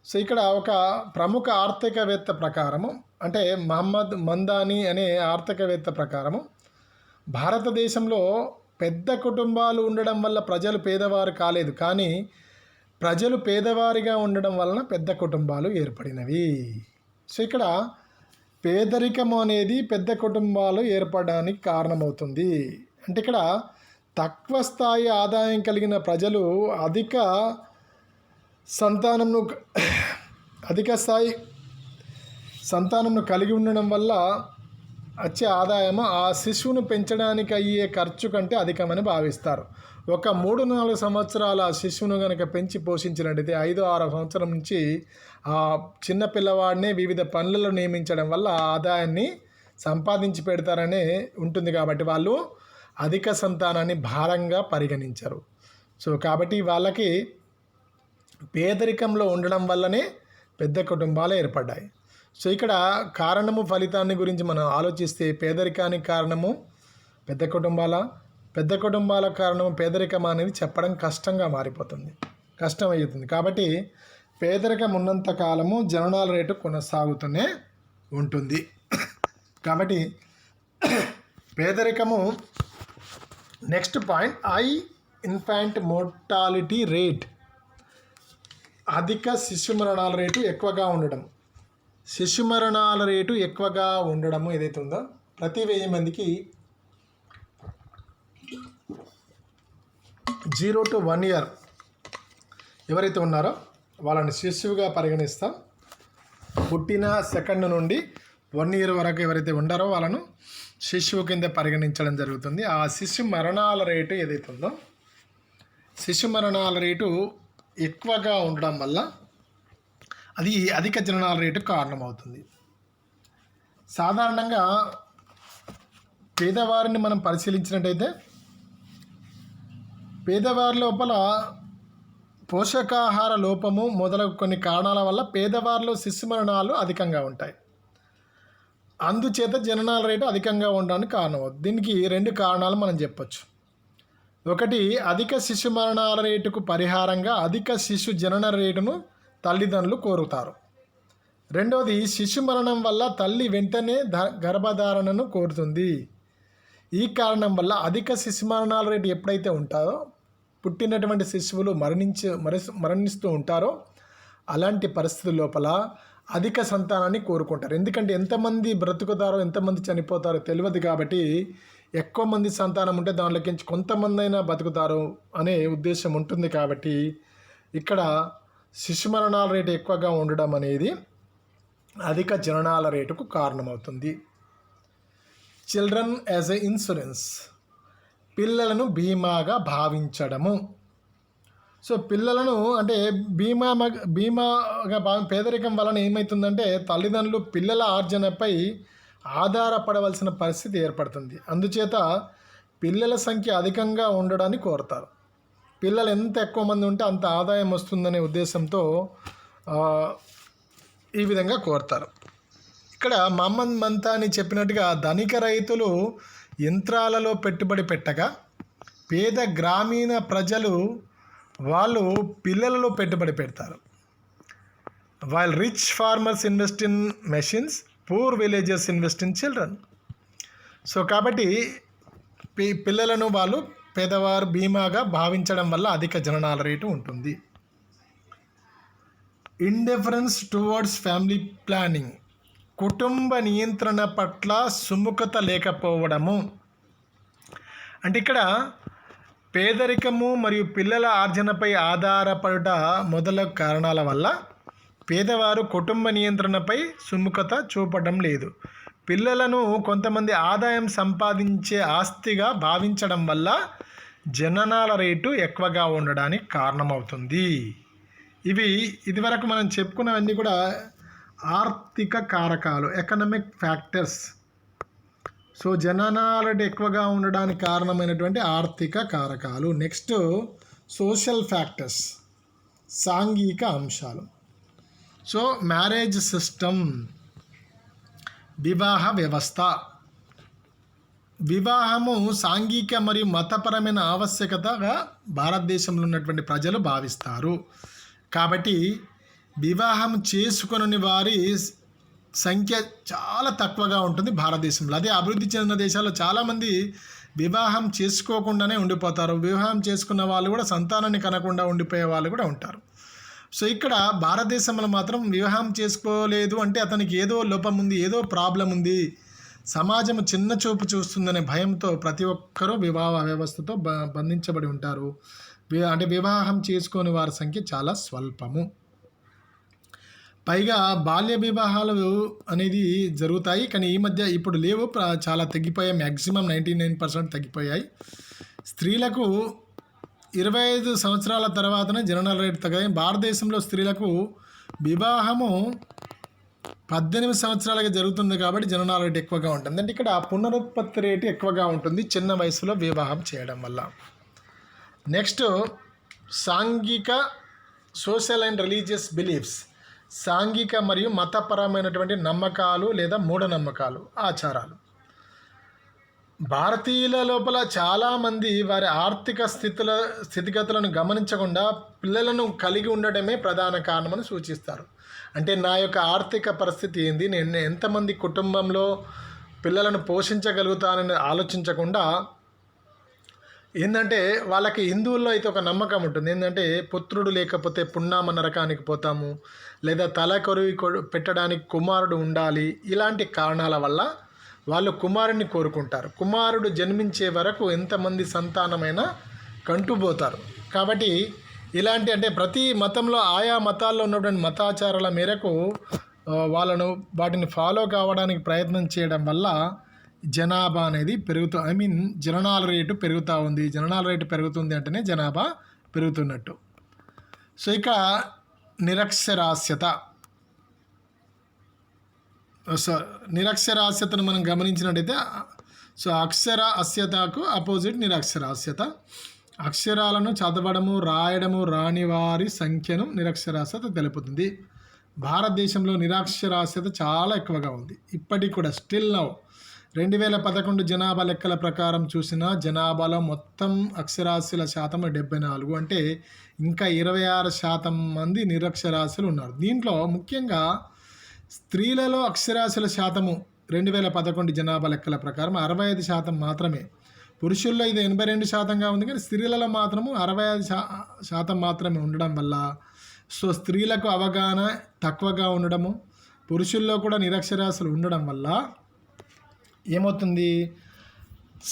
సో ఇక్కడ ఒక ప్రముఖ ఆర్థికవేత్త ప్రకారము, అంటే మహమ్మద్ మందాని అనే ఆర్థికవేత్త ప్రకారము, భారతదేశంలో పెద్ద కుటుంబాలు ఉండడం వల్ల ప్రజలు పేదవారు కాలేదు, కానీ ప్రజలు పేదవారిగా ఉండడం వలన పెద్ద కుటుంబాలు ఏర్పడినవి. సో ఇక్కడ పేదరికం అనేది పెద్ద కుటుంబాలు ఏర్పడడానికి కారణమవుతుంది. అంటే ఇక్కడ తక్కువ స్థాయి ఆదాయం కలిగిన ప్రజలు అధిక స్థాయి సంతానంను కలిగి ఉండడం వల్ల వచ్చే ఆదాయము ఆ శిశువును పెంచడానికి అయ్యే ఖర్చు కంటే అధికమని భావిస్తారు. ఒక 3-4 సంవత్సరాల శిశువును కనుక పెంచి పోషించినట్టయితే 5-6 సంవత్సరం నుంచి ఆ చిన్న పిల్లవాడిని వివిధ పనులలో నియమించడం వల్ల ఆదాయాన్ని సంపాదించి పెడతారనే ఉంటుంది. కాబట్టి వాళ్ళు అధిక సంతానాన్ని భారంగా పరిగణించరు. సో కాబట్టి వాళ్ళకి పేదరికంలో ఉండడం వల్లనే పెద్ద కుటుంబాలు ఏర్పడ్డాయి. సో ఇక్కడ కారణము ఫలితాన్ని గురించి మనం ఆలోచిస్తే పేదరికానికి కారణము పెద్ద కుటుంబాల కారణము పేదరికం అనేది చెప్పడం కష్టంగా మారిపోతుంది, కష్టమవుతుంది. కాబట్టి పేదరికం ఉన్నంత కాలము జననాల రేటు కొనసాగుతూనే ఉంటుంది. కాబట్టి పేదరికము. Next point, high infant mortality rate, అధిక శిశు మరణాల రేటు ఎక్కువగా ఉండడం. శిశు మరణాల రేటు ఎక్కువగా ఉండడము ఏదైతే ఉందో, ప్రతి 1000 మందికి 0 to 1 year ఎవరైతే ఉన్నారో వాళ్ళని శిశువుగా పరిగణిస్తాం. పుట్టిన సెకండ్ నుండి 1 year వరకు ఎవరైతే ఉండారో వాళ్ళను శిశువు కింద పరిగణించడం జరుగుతుంది. ఆ శిశు మరణాల రేటు ఏదైతే ఉందో, శిశు మరణాల రేటు ఎక్కువగా ఉండడం వల్ల అది అధిక జననాల రేటు కారణమవుతుంది. సాధారణంగా పేదవారిని మనం పరిశీలించినట్టయితే పేదవారి లోపల పోషకాహార లోపము మొదలగు కొన్ని కారణాల వల్ల పేదవారిలో శిశు మరణాలు అధికంగా ఉంటాయి. అందుచేత జననాల రేటు అధికంగా ఉండడానికి కారణమవుతుంది. దీనికి 2 కారణాలు మనం చెప్పొచ్చు. ఒకటి, అధిక శిశు మరణాల రేటుకు పరిహారంగా అధిక శిశు జనన రేటును తల్లిదండ్రులు కోరుతారు. రెండవది, శిశు మరణం వల్ల తల్లి వెంటనే గర్భధారణను కోరుతుంది. ఈ కారణం వల్ల అధిక శిశు మరణాల రేటు ఎప్పుడైతే ఉంటారో, పుట్టినటువంటి శిశువులు మరణిస్తూ ఉంటారో, అలాంటి పరిస్థితుల లోపల అధిక సంతానాన్ని కోరుకుంటారు. ఎందుకంటే ఎంతమంది బ్రతుకుతారో ఎంతమంది చనిపోతారో తెలియదు. కాబట్టి ఎక్కువ మంది సంతానం ఉంటే దానిలోకించి కొంతమంది అయినా బతుకుతారు అనే ఉద్దేశం ఉంటుంది. కాబట్టి ఇక్కడ శిశు మరణాల రేటు ఎక్కువగా ఉండడం అనేది అధిక జననాల రేటుకు కారణమవుతుంది. చిల్డ్రన్ యాజ్ ఎ ఇన్సూరెన్స్, పిల్లలను బీమాగా భావించడము. సో పిల్లలను అంటే బీమాగా పేదరికం వలన ఏమవుతుందంటే తల్లిదండ్రులు పిల్లల ఆర్జనపై ఆధారపడవలసిన పరిస్థితి ఏర్పడుతుంది. అందుచేత పిల్లల సంఖ్య అధికంగా ఉండడాన్ని కోరుతారు. పిల్లలు ఎంత ఎక్కువ మంది ఉంటే అంత ఆదాయం వస్తుందనే ఉద్దేశంతో ఈ విధంగా కోరుతారు. ఇక్కడ మహమ్మద్ మంతాని చెప్పినట్టుగా ధనిక రైతులు యంత్రాలలో పెట్టుబడి పెట్టగా పేద గ్రామీణ ప్రజలు వాళ్ళు పిల్లలలో పెట్టుబడి పెడతారు. While rich farmers invest in machines, poor villages invest in children. So కాబట్టి పిల్లలను వాళ్ళు పేదవారు బీమాగా భావించడం వల్ల అధిక జననాల రేటు ఉంటుంది. ఇండిఫరెన్స్ టువర్డ్స్ ఫ్యామిలీ ప్లానింగ్, కుటుంబ నియంత్రణ పట్ల సుముఖత లేకపోవడము. అంటే ఇక్కడ పేదరికము మరియు పిల్లల ఆర్జనపై ఆధారపడుట మొదలగు కారణాల వల్ల పేదవారు కుటుంబ నియంత్రణపై సుముఖత చూపడం లేదు. పిల్లలను కొంతమంది ఆదాయం సంపాదించే ఆస్తిగా భావించడం వల్ల జననాల రేటు ఎక్కువగా ఉండడానికి కారణమవుతుంది. ఇదివరకు మనం చెప్పుకున్నవన్నీ కూడా ఆర్థిక కారకాలు, ఎకనామిక్ ఫ్యాక్టర్స్. సో జననాల రేటు ఎక్కువగా ఉండడానికి కారణమైనటువంటి ఆర్థిక కారకాలు. నెక్స్ట్ సోషల్ ఫ్యాక్టర్స్, సాంఘిక అంశాలు. సో మ్యారేజ్ సిస్టమ్, వివాహ వ్యవస్థ. వివాహము సాంఘిక మరియు మతపరమైన ఆవశ్యకతగా భారతదేశంలో ఉన్నటువంటి ప్రజలు భావిస్తారు. కాబట్టి వివాహం చేసుకొనని వారి సంఖ్య చాలా తక్కువగా ఉంటుంది భారతదేశంలో. అదే అభివృద్ధి చెందిన దేశాల్లో చాలామంది వివాహం చేసుకోకుండానే ఉండిపోతారు. వివాహం చేసుకున్న వాళ్ళు కూడా సంతానాన్ని కనకుండా ఉండిపోయే వాళ్ళు కూడా ఉంటారు. సో ఇక్కడ భారతదేశంలో మాత్రం వివాహం చేసుకోలేదు అంటే అతనికి ఏదో లోపం ఉంది, ఏదో ప్రాబ్లం ఉంది, సమాజం చిన్న చూపు చూస్తుందనే భయంతో ప్రతి ఒక్కరూ వివాహ వ్యవస్థతో బంధించబడి ఉంటారు. అంటే వివాహం చేసుకొని వారి సంఖ్య చాలా స్వల్పము. పైగా బాల్య వివాహాలు అనేది జరుగుతాయి, కానీ ఈ మధ్య ఇప్పుడు లేవు, చాలా తగ్గిపోయాయి. మ్యాక్సిమం 99% తగ్గిపోయాయి. స్త్రీలకు 25 సంవత్సరాల తర్వాతనే జనన రేటు తగ్గాయి. భారతదేశంలో స్త్రీలకు వివాహము 18 సంవత్సరాలకి జరుగుతుంది కాబట్టి జనన రేటు ఎక్కువగా ఉంటుంది. అంటే ఇక్కడ పునరుత్పత్తి రేటు ఎక్కువగా ఉంటుంది చిన్న వయసులో వివాహం చేయడం వల్ల. నెక్స్ట్ సాంఘిక, సోషల్ అండ్ రిలీజియస్ బిలీఫ్స్. సాంఘిక మరియు మతపరమైనటువంటి నమ్మకాలు లేదా మూఢనమ్మకాలు, ఆచారాలు. భారతీయుల లోపల చాలామంది వారి ఆర్థిక స్థితిగతులను గమనించకుండా పిల్లలను కలిగి ఉండడమే ప్రధాన కారణమని సూచిస్తారు. అంటే నా యొక్క ఆర్థిక పరిస్థితి ఏంది, నేను ఎంతమంది కుటుంబంలో పిల్లలను పోషించగలుగుతానని ఆలోచించకుండా ఏంటంటే వాళ్ళకి హిందువుల్లో అయితే ఒక నమ్మకం ఉంటుంది. ఏంటంటే పుత్రుడు లేకపోతే పున్నామ నరకానికి పోతాము, లేదా తల కొరివి పెట్టడానికి కుమారుడు ఉండాలి. ఇలాంటి కారణాల వల్ల వాళ్ళు కుమారుడిని కోరుకుంటారు. కుమారుడు జన్మించే వరకు ఎంతమంది సంతానమైనా కంటుపోతారు. కాబట్టి ఇలాంటి అంటే ప్రతి మతంలో ఆయా మతాల్లో ఉన్నటువంటి మతాచారాల మేరకు వాటిని ఫాలో కావడానికి ప్రయత్నం చేయడం వల్ల జనాభా అనేది జననాల రేటు పెరుగుతూ ఉంది. జననాల రేటు పెరుగుతుంది అంటేనే జనాభా పెరుగుతున్నట్టు. సో ఇక నిరక్షరాస్యతను మనం గమనించినట్టయితే అస్యతకు అపోజిట్ నిరక్షరాస్యత. అక్షరాలను చదవడము రాయడము రాని వారి సంఖ్యను నిరక్షరాస్యత తెలుపుతుంది. భారతదేశంలో నిరక్షరాస్యత చాలా ఎక్కువగా ఉంది ఇప్పటికి కూడా. స్టిల్ నౌ 2011 జనాభా లెక్కల ప్రకారం చూసిన జనాభాలో మొత్తం అక్షరాస్యుల శాతం 74. అంటే ఇంకా 26% మంది నిరక్షరాస్యులు ఉన్నారు. దీంట్లో ముఖ్యంగా స్త్రీలలో అక్షరాస్యుల శాతము 2011 జనాభా లెక్కల ప్రకారం 65% మాత్రమే. పురుషుల్లో ఇది 82%గా ఉంది, కానీ స్త్రీలలో మాత్రము 65% మాత్రమే ఉండడం వల్ల సో స్త్రీలకు అవగాహన తక్కువగా ఉండడము, పురుషుల్లో కూడా నిరక్షరాస్యులు ఉండడం వల్ల ఏమవుతుంది,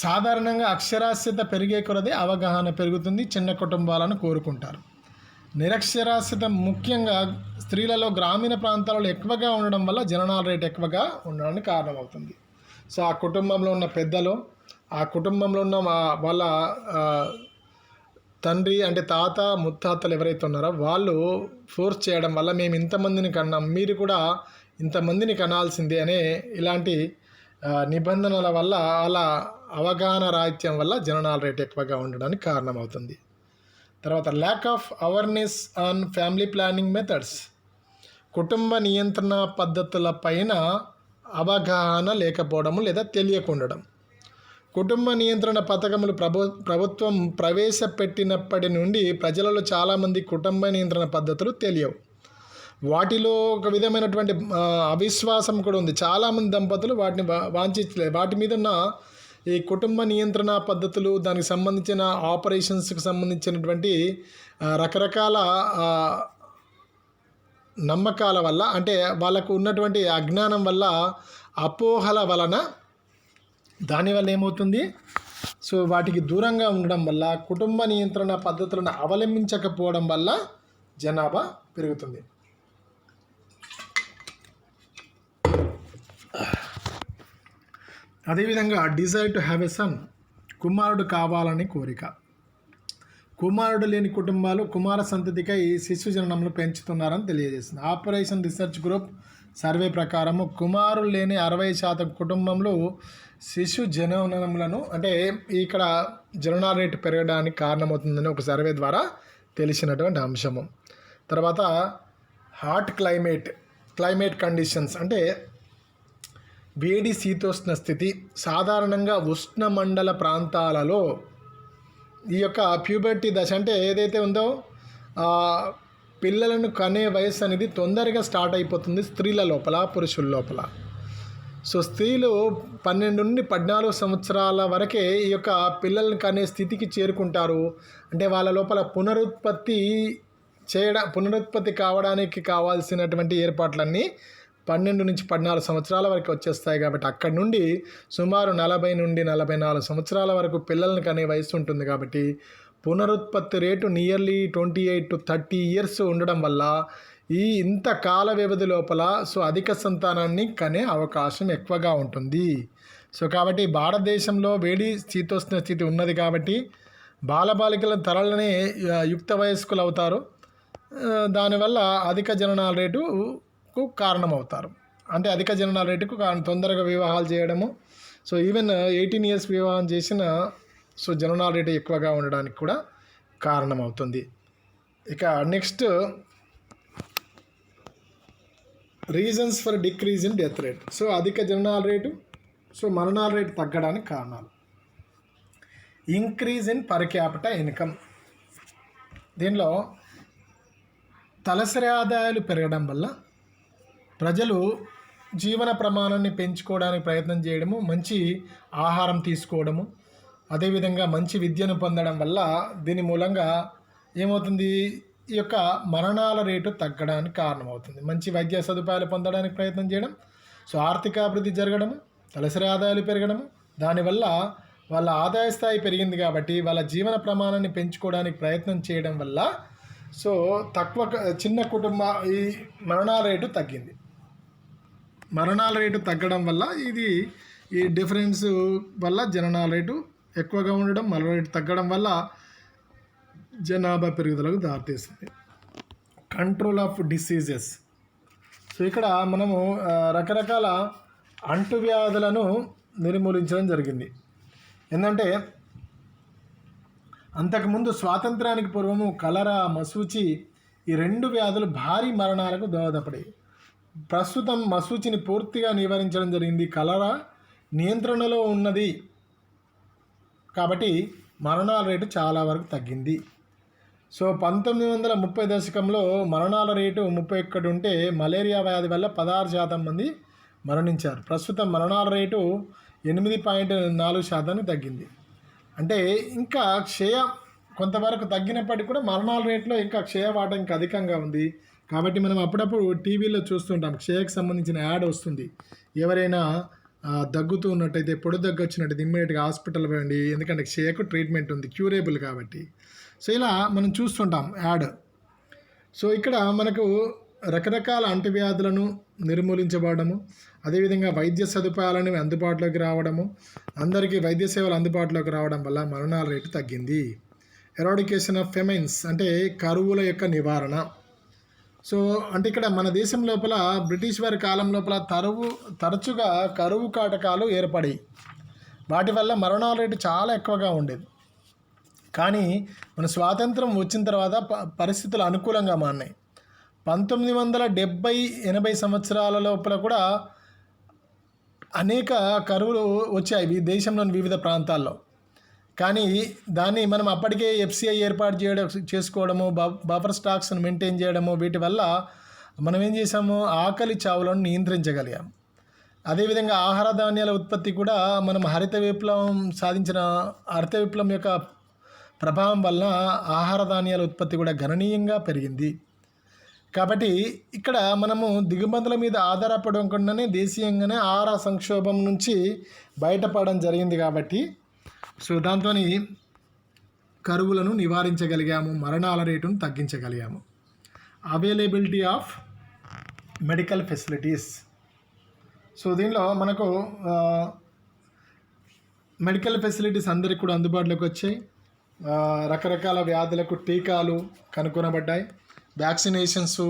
సాధారణంగా అక్షరాస్యత పెరిగే కొలది అవగాహన పెరుగుతుంది. చిన్న కుటుంబాలను కోరుకుంటారు. నిరక్షరాస్యత ముఖ్యంగా స్త్రీలలో గ్రామీణ ప్రాంతాలలో ఎక్కువగా ఉండడం వల్ల జననాల రేటు ఎక్కువగా ఉండడానికి కారణమవుతుంది. సో ఆ కుటుంబంలో ఉన్న పెద్దలు, ఆ కుటుంబంలో ఉన్న వాళ్ళ తండ్రి అంటే తాత ముత్తాతలు ఎవరైతే ఉన్నారో వాళ్ళు ఫోర్స్ చేయడం వల్ల మేము ఇంతమందిని కన్నాం, మీరు కూడా ఇంతమందిని కనాల్సిందే అనే ఇలాంటి నిబంధనల వల్ల అలా అవగాహన రాహిత్యం వల్ల జననాల రేటు ఎక్కువగా ఉండడానికి కారణమవుతుంది. తర్వాత lack of awareness on family planning methods. కుటుంబ నియంత్రణ పద్ధతుల పైన అవగాహన లేకపోవడము లేదా తెలియకుండడం. కుటుంబ నియంత్రణ పథకములు ప్రభుత్వం ప్రవేశపెట్టినప్పటి నుండి ప్రజలలో చాలామంది కుటుంబ నియంత్రణ పద్ధతులు తెలియవు. వాటిలో ఒక విధమైనటువంటి అవిశ్వాసం కూడా ఉంది. చాలామంది దంపతులు వాటిని వాంఛించలేదు. వాటి మీద ఉన్న ఈ కుటుంబ నియంత్రణ పద్ధతులు, దానికి సంబంధించిన ఆపరేషన్స్కి సంబంధించినటువంటి రకరకాల నమ్మకాల వల్ల, అంటే వాళ్ళకు ఉన్నటువంటి అజ్ఞానం వల్ల, అపోహల వలన దానివల్ల ఏమవుతుంది, సో వాటికి దూరంగా ఉండడం వల్ల, కుటుంబ నియంత్రణ పద్ధతులను అవలంబించకపోవడం వల్ల జనాభా పెరుగుతుంది. అదేవిధంగా desire to have a son, కుమారుడు కావాలని కోరిక. కుమారుడు లేని కుటుంబాలు కుమార సంతతికై శిశు జననములు పెంచుతున్నారని తెలియజేస్తుంది. ఆపరేషన్ రీసెర్చ్ గ్రూప్ సర్వే ప్రకారము కుమారులు లేని 60% కుటుంబంలో శిశు జననములను అంటే ఇక్కడ జనన రేటు పెరగడానికి కారణమవుతుందని ఒక సర్వే ద్వారా తెలిసినటువంటి అంశము. తర్వాత హాట్ క్లైమేట్ కండిషన్స్, అంటే వేడి శీతోష్ణ స్థితి సాధారణంగా ఉష్ణమండల ప్రాంతాలలో ఈ యొక్క ప్యూబర్టీ దశ అంటే ఏదైతే ఉందో పిల్లలను కనే వయసు అనేది తొందరగా స్టార్ట్ అయిపోతుంది స్త్రీల లోపల, పురుషుల లోపల. సో స్త్రీలు 12 నుండి 14 సంవత్సరాల వరకే ఈ యొక్క పిల్లల్ని కనే స్థితికి చేరుకుంటారు. అంటే వాళ్ళ లోపల పునరుత్పత్తి కావడానికి కావాల్సినటువంటి ఏర్పాట్లన్నీ 12 నుంచి 14 సంవత్సరాల వరకు వచ్చేస్తాయి. కాబట్టి అక్కడి నుండి సుమారు 40 నుండి 44 సంవత్సరాల వరకు పిల్లల్ని కనే వయసు ఉంటుంది. కాబట్టి పునరుత్పత్తి రేటు నియర్లీ 28 to 30 years ఉండడం వల్ల ఇంత కాల వ్యవధి లోపల అధిక సంతానాన్ని కనే అవకాశం ఎక్కువగా ఉంటుంది. కాబట్టి భారతదేశంలో వేడి శీతోష్ణ స్థితి ఉన్నది కాబట్టి బాలబాలికల త్వరలోనే యుక్త వయస్కులు అవుతారు. దానివల్ల అధిక జననాల రేటుకు కారణమవుతారు. అంటే అధిక జననాల రేటుకు తొందరగా వివాహాలు చేయడము. ఈవెన్ 18 years వివాహం చేసిన జననాల రేటు ఎక్కువగా ఉండడానికి కూడా కారణమవుతుంది. ఇక next reasons for decrease in death rate. అధిక జననాల రేటు మరణాల రేటు తగ్గడానికి కారణాలు. Increase in per capita income. దీనిలో తలసరి ఆదాయాలు పెరగడం వల్ల ప్రజలు జీవన ప్రమాణాన్ని పెంచుకోవడానికి ప్రయత్నం చేయడము, మంచి ఆహారం తీసుకోవడము, అదేవిధంగా మంచి విద్యను పొందడం వల్ల దీని మూలంగా ఏమవుతుంది, ఈ యొక్క మరణాల రేటు తగ్గడానికి కారణమవుతుంది. మంచి వైద్య సదుపాయాలు పొందడానికి ప్రయత్నం చేయడం, ఆర్థికాభివృద్ధి జరగడము, తలసరి ఆదాయాలు పెరగడము, దానివల్ల వాళ్ళ ఆదాయ స్థాయి పెరిగింది కాబట్టి వాళ్ళ జీవన ప్రమాణాన్ని పెంచుకోవడానికి ప్రయత్నం చేయడం వల్ల చిన్న ఈ మరణాల రేటు తగ్గింది. మరణాల రేటు తగ్గడం వల్ల ఈ డిఫరెన్స్ వల్ల జననాల రేటు ఎక్కువగా ఉండడం, మరణ రేటు తగ్గడం వల్ల జనాభా పెరుగుదలకు దారితీస్తుంది. Control of diseases. ఇక్కడ మనము రకరకాల అంటువ్యాధులను నిర్మూలించడం జరిగింది. ఏంటంటే అంతకుముందు స్వాతంత్రానికి పూర్వము కలరా, మసూచి ఈ 2 వ్యాధులు భారీ మరణాలకు దోహదపడాయి. ప్రస్తుతం మసూచిని పూర్తిగా నివారించడం జరిగింది. కలరా నియంత్రణలో ఉన్నది కాబట్టి మరణాల రేటు చాలా వరకు తగ్గింది. 1930 దశకంలో మరణాల రేటు 31 ఉంటే మలేరియా వ్యాధి వల్ల 16% మంది మరణించారు. ప్రస్తుతం మరణాల రేటు 8.4% తగ్గింది. అంటే ఇంకా క్షయ కొంతవరకు తగ్గినప్పటికీ కూడా మరణాల రేట్లో ఇంకా క్షయ వాటా ఇంకా అధికంగా ఉంది. కాబట్టి మనం అప్పుడప్పుడు టీవీలో చూస్తుంటాం, క్షయకు సంబంధించిన యాడ్ వస్తుంది. ఎవరైనా దగ్గుతూ ఉన్నట్టయితే, పొడి దగ్గు వచ్చినట్టయితే ఇమ్మీడియట్గా హాస్పిటల్ పోయండి, ఎందుకంటే క్షయకు ట్రీట్మెంట్ ఉంది, క్యూరేబుల్ కాబట్టి. ఇలా మనం చూస్తుంటాం యాడ్. ఇక్కడ మనకు రకరకాల అంటువ్యాధులను నిర్మూలించబడము, అదేవిధంగా వైద్య సదుపాయాలను అందుబాటులోకి రావడము, అందరికీ వైద్య సేవలు అందుబాటులోకి రావడం వల్ల మరణాల రేటు తగ్గింది. ఎరాడికేషన్ ఆఫ్ ఫెమైన్స్ అంటే కరువుల యొక్క నివారణ. అంటే ఇక్కడ మన దేశం లోపల బ్రిటిష్ వారి కాలం లోపల తరచుగా కరువు కాటకాలు ఏర్పడాయి. వాటి వల్ల మరణాల రేటు చాలా ఎక్కువగా ఉండేది. కానీ మన స్వాతంత్రం వచ్చిన తర్వాత పరిస్థితులు అనుకూలంగా మారినాయి. 1970-80 సంవత్సరాల లోపల కూడా అనేక కరువులు వచ్చాయి దేశంలోని వివిధ ప్రాంతాల్లో. కానీ దాన్ని మనం అప్పటికే FCI ఏర్పాటు చేసుకోవడము, బఫర్ స్టాక్స్ను మెయింటైన్ చేయడము, వీటి వల్ల మనం ఏం చేసాము, ఆకలి చావులను నియంత్రించగలిగాం. అదేవిధంగా ఆహార ధాన్యాల ఉత్పత్తి కూడా మనం హరిత విప్లవం యొక్క ప్రభావం వల్ల ఆహార ధాన్యాల ఉత్పత్తి కూడా గణనీయంగా పెరిగింది. కాబట్టి ఇక్కడ మనము దిగుమతుల మీద ఆధారపడకుండానే దేశీయంగానే ఆహార సంక్షోభం నుంచి బయటపడడం జరిగింది. కాబట్టి దాంతో కరువులను నివారించగలిగాము, మరణాల రేటును తగ్గించగలిగాము. Availability of medical facilities. దీనిలో మనకు మెడికల్ ఫెసిలిటీస్ అందరికీ కూడా అందుబాటులోకి వచ్చాయి. రకరకాల వ్యాధులకు టీకాలు కనుగొనబడ్డాయి. వ్యాక్సినేషన్స్,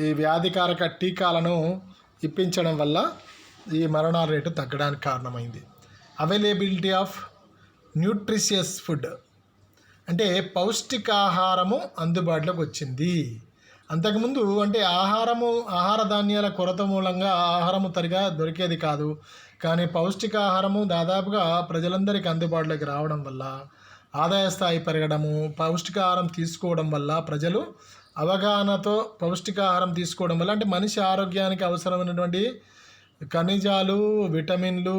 ఈ వ్యాధికారక టీకాలను ఇప్పించడం వల్ల ఈ మరణాల రేటు తగ్గడానికి కారణమైంది. అవైలబిలిటీ ఆఫ్ న్యూట్రిషియస్ ఫుడ్ అంటే పౌష్టికాహారము అందుబాటులోకి వచ్చింది. అంతకుముందు అంటే ఆహార ధాన్యాల కొరత మూలంగా ఆహారము సరిగా దొరికేది కాదు. కానీ పౌష్టికాహారము దాదాపుగా ప్రజలందరికీ అందుబాటులోకి రావడం వల్ల ఆదాయ స్థాయి పెరగడము, పౌష్టికాహారం తీసుకోవడం వల్ల ప్రజలు అవగాహనతో పౌష్టికాహారం తీసుకోవడం వల్ల అంటే మనిషి ఆరోగ్యానికి అవసరమైనటువంటి ఖనిజాలు, విటమిన్లు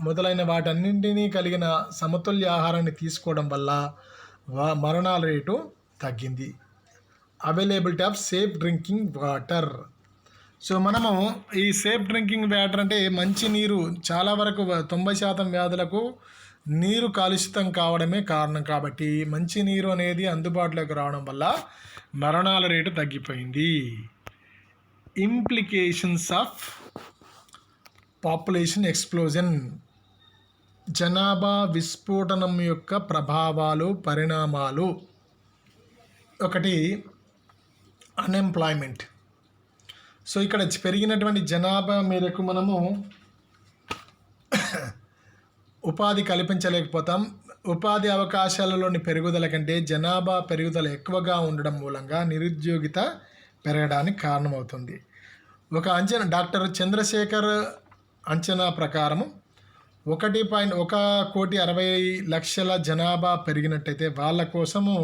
మొదలైన వాటన్నింటినీ కలిగిన సమతుల్య ఆహారాన్ని తీసుకోవడం వల్ల మరణాల రేటు తగ్గింది. Availability of safe drinking water. So మనము ఈ సేఫ్ డ్రింకింగ్ వాటర్ అంటే మంచి నీరు చాలా వరకు 90% వ్యాధులకు నీరు కాలుషితం కావడమే కారణం. కాబట్టి మంచి నీరు అనేది అందుబాటులోకి రావడం వల్ల మరణాల రేటు తగ్గిపోయింది. Implications of population explosion. జనాభా విస్ఫోటనం యొక్క ప్రభావాలు, పరిణామాలు. ఒకటి అన్ఎంప్లాయ్మెంట్. సో ఇక్కడ పెరిగినటువంటి జనాభా మేరకు మనము ఉపాధి కల్పించలేకపోతాం. ఉపాధి అవకాశాలలోని పెరుగుదల కంటే జనాభా పెరుగుదల ఎక్కువగా ఉండడం మూలంగా నిరుద్యోగిత పెరగడానికి కారణమవుతుంది. ఒక అంచనా డాక్టర్ చంద్రశేఖర్ అంచనా ప్రకారం 1,60,00,000 జనాభా పెరిగినట్టయితే వాళ్ళ కోసము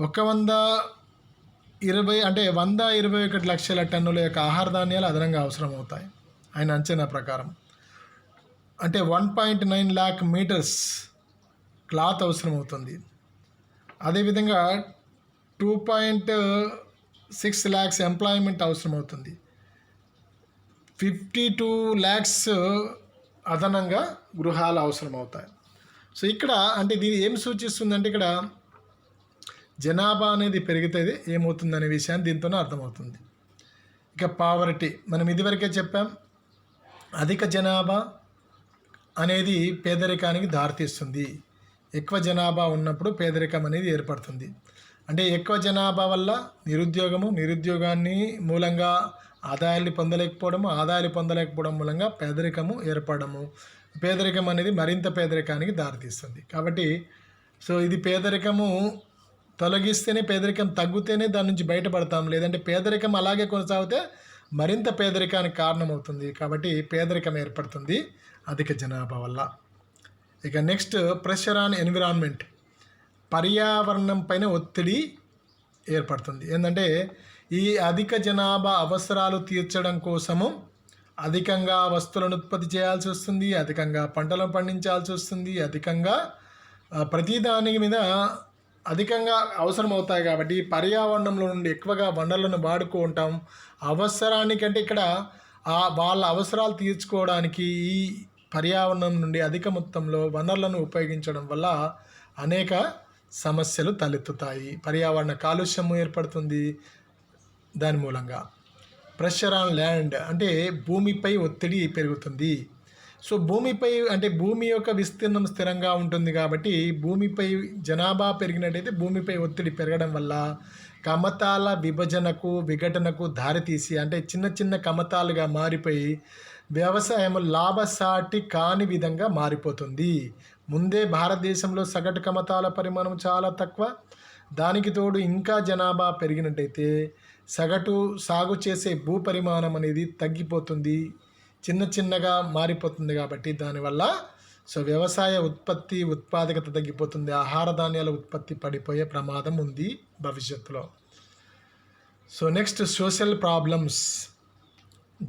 121 లక్షల టన్నుల యొక్క ఆహార ధాన్యాలు అదనంగా అవసరం అవుతాయి ఆయన అంచనా ప్రకారం. అంటే 1.9 lakh మీటర్స్ క్లాత్ అవసరం అవుతుంది. అదేవిధంగా 2.6 lakhs ఎంప్లాయ్మెంట్ అవసరం అవుతుంది. 52 lakhs అదనంగా గృహాలు అవసరం అవుతాయి. సో ఇక్కడ అంటే దీన్ని ఏం సూచిస్తుందంటే ఇక్కడ జనాభా అనేది పెరిగితే ఏమవుతుందనే విషయాన్ని దీంతోనే అర్థమవుతుంది. ఇక పావర్టీ మనం ఇదివరకే చెప్పాం. అధిక జనాభా అనేది పేదరికానికి దారితీస్తుంది. ఎక్కువ జనాభా ఉన్నప్పుడు పేదరికం అనేది ఏర్పడుతుంది. అంటే ఎక్కువ జనాభా వల్ల నిరుద్యోగాన్ని మూలంగా ఆదాయాలు పొందలేకపోవడం మూలంగా పేదరికము ఏర్పడము. పేదరికం అనేది మరింత పేదరికానికి దారితీస్తుంది. కాబట్టి సో ఇది పేదరికము తొలగిస్తేనే, పేదరికం తగ్గితేనే దాని నుంచి బయటపడతాం. లేదంటే పేదరికం అలాగే కొనసాగితే మరింత పేదరికానికి కారణమవుతుంది. కాబట్టి పేదరికం ఏర్పడుతుంది అధిక జనాభా వల్ల. ఇక నెక్స్ట్ ప్రెషర్ ఆన్ ఎన్విరాన్మెంట్. పర్యావరణం పైన ఒత్తిడి ఏర్పడుతుంది. ఏంటంటే ఈ అధిక జనాభా అవసరాలు తీర్చడం కోసము అధికంగా వస్తువులను ఉత్పత్తి చేయాల్సి వస్తుంది, అధికంగా పంటలను పండించాల్సి వస్తుంది, అధికంగా ప్రతిదాని మీద అధికంగా అవసరం అవుతాయి. కాబట్టి పర్యావరణంలో నుండి ఎక్కువగా వనరులను వాడుకుంటాం. అవసరానికంటే ఇక్కడ వాళ్ళ అవసరాలు తీర్చుకోవడానికి ఈ పర్యావరణం నుండి అధిక మొత్తంలో వనరులను ఉపయోగించడం వల్ల అనేక సమస్యలు తలెత్తుతాయి. పర్యావరణ కాలుష్యం ఏర్పడుతుంది. దాని మూలంగా ప్రెషర్ ఆన్ ల్యాండ్ అంటే భూమిపై ఒత్తిడి పెరుగుతుంది. సో భూమిపై అంటే భూమి యొక్క విస్తీర్ణం స్థిరంగా ఉంటుంది. కాబట్టి భూమిపై జనాభా పెరిగినట్టయితే భూమిపై ఒత్తిడి పెరగడం వల్ల కమతాల విఘటనకు దారితీసి అంటే చిన్న చిన్న కమతాలుగా మారిపోయి వ్యవసాయం లాభసాటి కాని విధంగా మారిపోతుంది. ముందే భారతదేశంలో సగటు కమతాల పరిమాణం చాలా తక్కువ. దానికి తోడు ఇంకా జనాభా పెరిగినట్టయితే సగటు సాగు చేసే భూ పరిమాణం అనేది తగ్గిపోతుంది, చిన్నగా మారిపోతుంది. కాబట్టి దానివల్ల సో వ్యవసాయ ఉత్పాదకత తగ్గిపోతుంది. ఆహార ధాన్యాల ఉత్పత్తి పడిపోయే ప్రమాదం ఉంది భవిష్యత్తులో. So next social problems.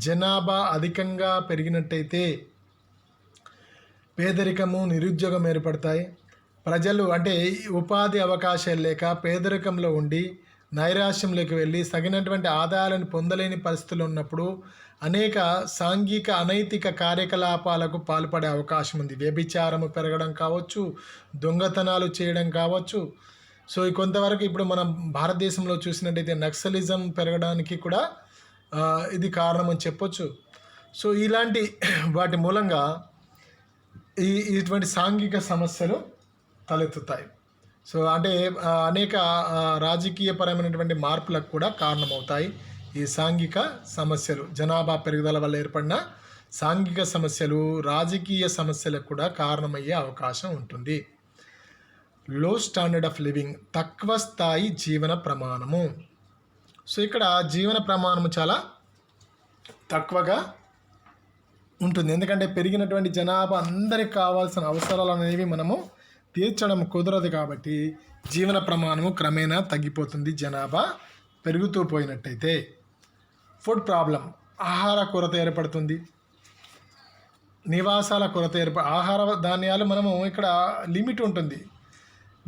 జనాభా అధికంగా పెరిగినట్టయితే పేదరికము, నిరుద్యోగం ఏర్పడతాయి. ప్రజలు అంటే ఉపాధి అవకాశాలు లేక పేదరికంలో ఉండి నైరాశ్యంలోకి వెళ్ళి తగినటువంటి ఆదాయాలను పొందలేని పరిస్థితులు ఉన్నప్పుడు అనేక సాంఘిక అనైతిక కార్యకలాపాలకు పాల్పడే అవకాశం ఉంది. వ్యభిచారము పెరగడం కావచ్చు, దొంగతనాలు చేయడం కావచ్చు. సో కొంతవరకు ఇప్పుడు మనం భారతదేశంలో చూసినట్టయితే నక్సలిజం పెరగడానికి కూడా ఇది కారణం అని చెప్పొచ్చు. సో ఇలాంటి వాటి మూలంగా ఇటువంటి సాంఘిక సమస్యలు తలెత్తుతాయి. సో అంటే అనేక రాజకీయపరమైనటువంటి మార్పులకు కూడా కారణమవుతాయి ఈ సాంఘిక సమస్యలు. జనాభా పెరుగుదల వల్ల ఏర్పడిన సాంఘిక సమస్యలు రాజకీయ సమస్యలకు కూడా కారణమయ్యే అవకాశం ఉంటుంది. లో స్టాండర్డ్ ఆఫ్ లివింగ్, తక్కువ స్థాయి జీవన ప్రమాణము. సో ఇక్కడ జీవన ప్రమాణము చాలా తక్కువగా ఉంటుంది. ఎందుకంటే పెరిగినటువంటి జనాభా అందరికి కావాల్సిన అవసరాలు అనేవి మనము తీర్చడం కుదరదు కాబట్టి జీవన ప్రమాణము క్రమేణా తగ్గిపోతుంది జనాభా పెరుగుతూ పోయినట్టయితే. ఫుడ్ ప్రాబ్లం, ఆహార కొరత ఏర్పడుతుంది, నివాసాల కొరత ఆహార ధాన్యాలు మనము ఇక్కడ లిమిట్ ఉంటుంది,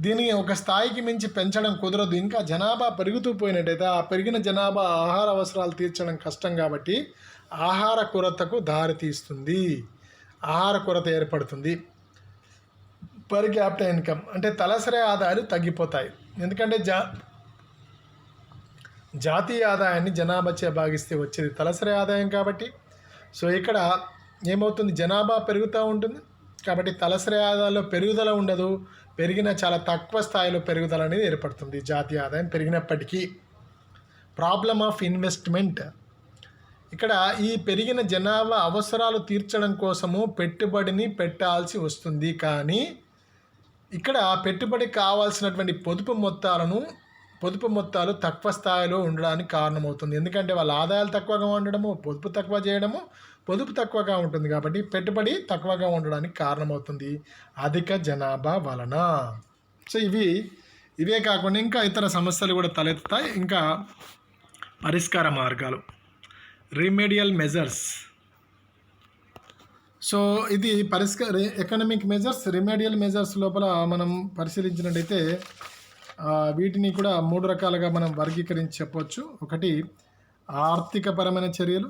దీన్ని ఒక స్థాయికి మించి పెంచడం కుదరదు. ఇంకా జనాభా పెరుగుతూ పోయినట్టయితే ఆ పెరిగిన జనాభా ఆహార అవసరాలు తీర్చడం కష్టం కాబట్టి ఆహార కొరతకు దారితీస్తుంది, ఆహార కొరత ఏర్పడుతుంది. పర్ క్యాపిటల్ ఇన్కమ్ అంటే తలసరి ఆదాయాలు తగ్గిపోతాయి. ఎందుకంటే జాతీయ ఆదాయాన్ని జనాభాచే భాగిస్తే వచ్చేది తలసరి ఆదాయం కాబట్టి. సో ఇక్కడ ఏమవుతుంది, జనాభా పెరుగుతూ ఉంటుంది కాబట్టి తలసరి ఆదాయంలో పెరుగుదల ఉండదు, పెరిగిన చాలా తక్కువ స్థాయిలో పెరుగుదల అనేది ఏర్పడుతుంది జాతీయ ఆదాయం పెరిగినప్పటికీ. ప్రాబ్లమ్ ఆఫ్ ఇన్వెస్ట్మెంట్, ఇక్కడ ఈ పెరిగిన జనాభా అవసరాలు తీర్చడం కోసము పెట్టుబడిని పెట్టాల్సి వస్తుంది, కానీ ఇక్కడ పెట్టుబడి కావాల్సినటువంటి పొదుపు మొత్తాలు తక్కువ స్థాయిలో ఉండడానికి కారణమవుతుంది. ఎందుకంటే వాళ్ళ ఆదాయాలు తక్కువగా ఉండడము, పొదుపు తక్కువ చేయడము, పొదుపు తక్కువగా ఉంటుంది కాబట్టి పెట్టుబడి తక్కువగా ఉండడానికి కారణమవుతుంది అధిక జనాభా వలన. సో ఇవే కాకుండా ఇంకా ఇతర సమస్యలు కూడా తలెత్తుతాయి. ఇంకా పరిష్కార మార్గాలు, రెమెడియల్ మెజర్స్. సో ఇది ఎకనామిక్ మెజర్స్, రెమెడియల్ మెజర్స్ లోపల మనం పరిశీలించినట్టయితే వీటిని కూడా 3 రకాలుగా మనం వర్గీకరించి చెప్పవచ్చు. ఒకటి ఆర్థికపరమైన చర్యలు,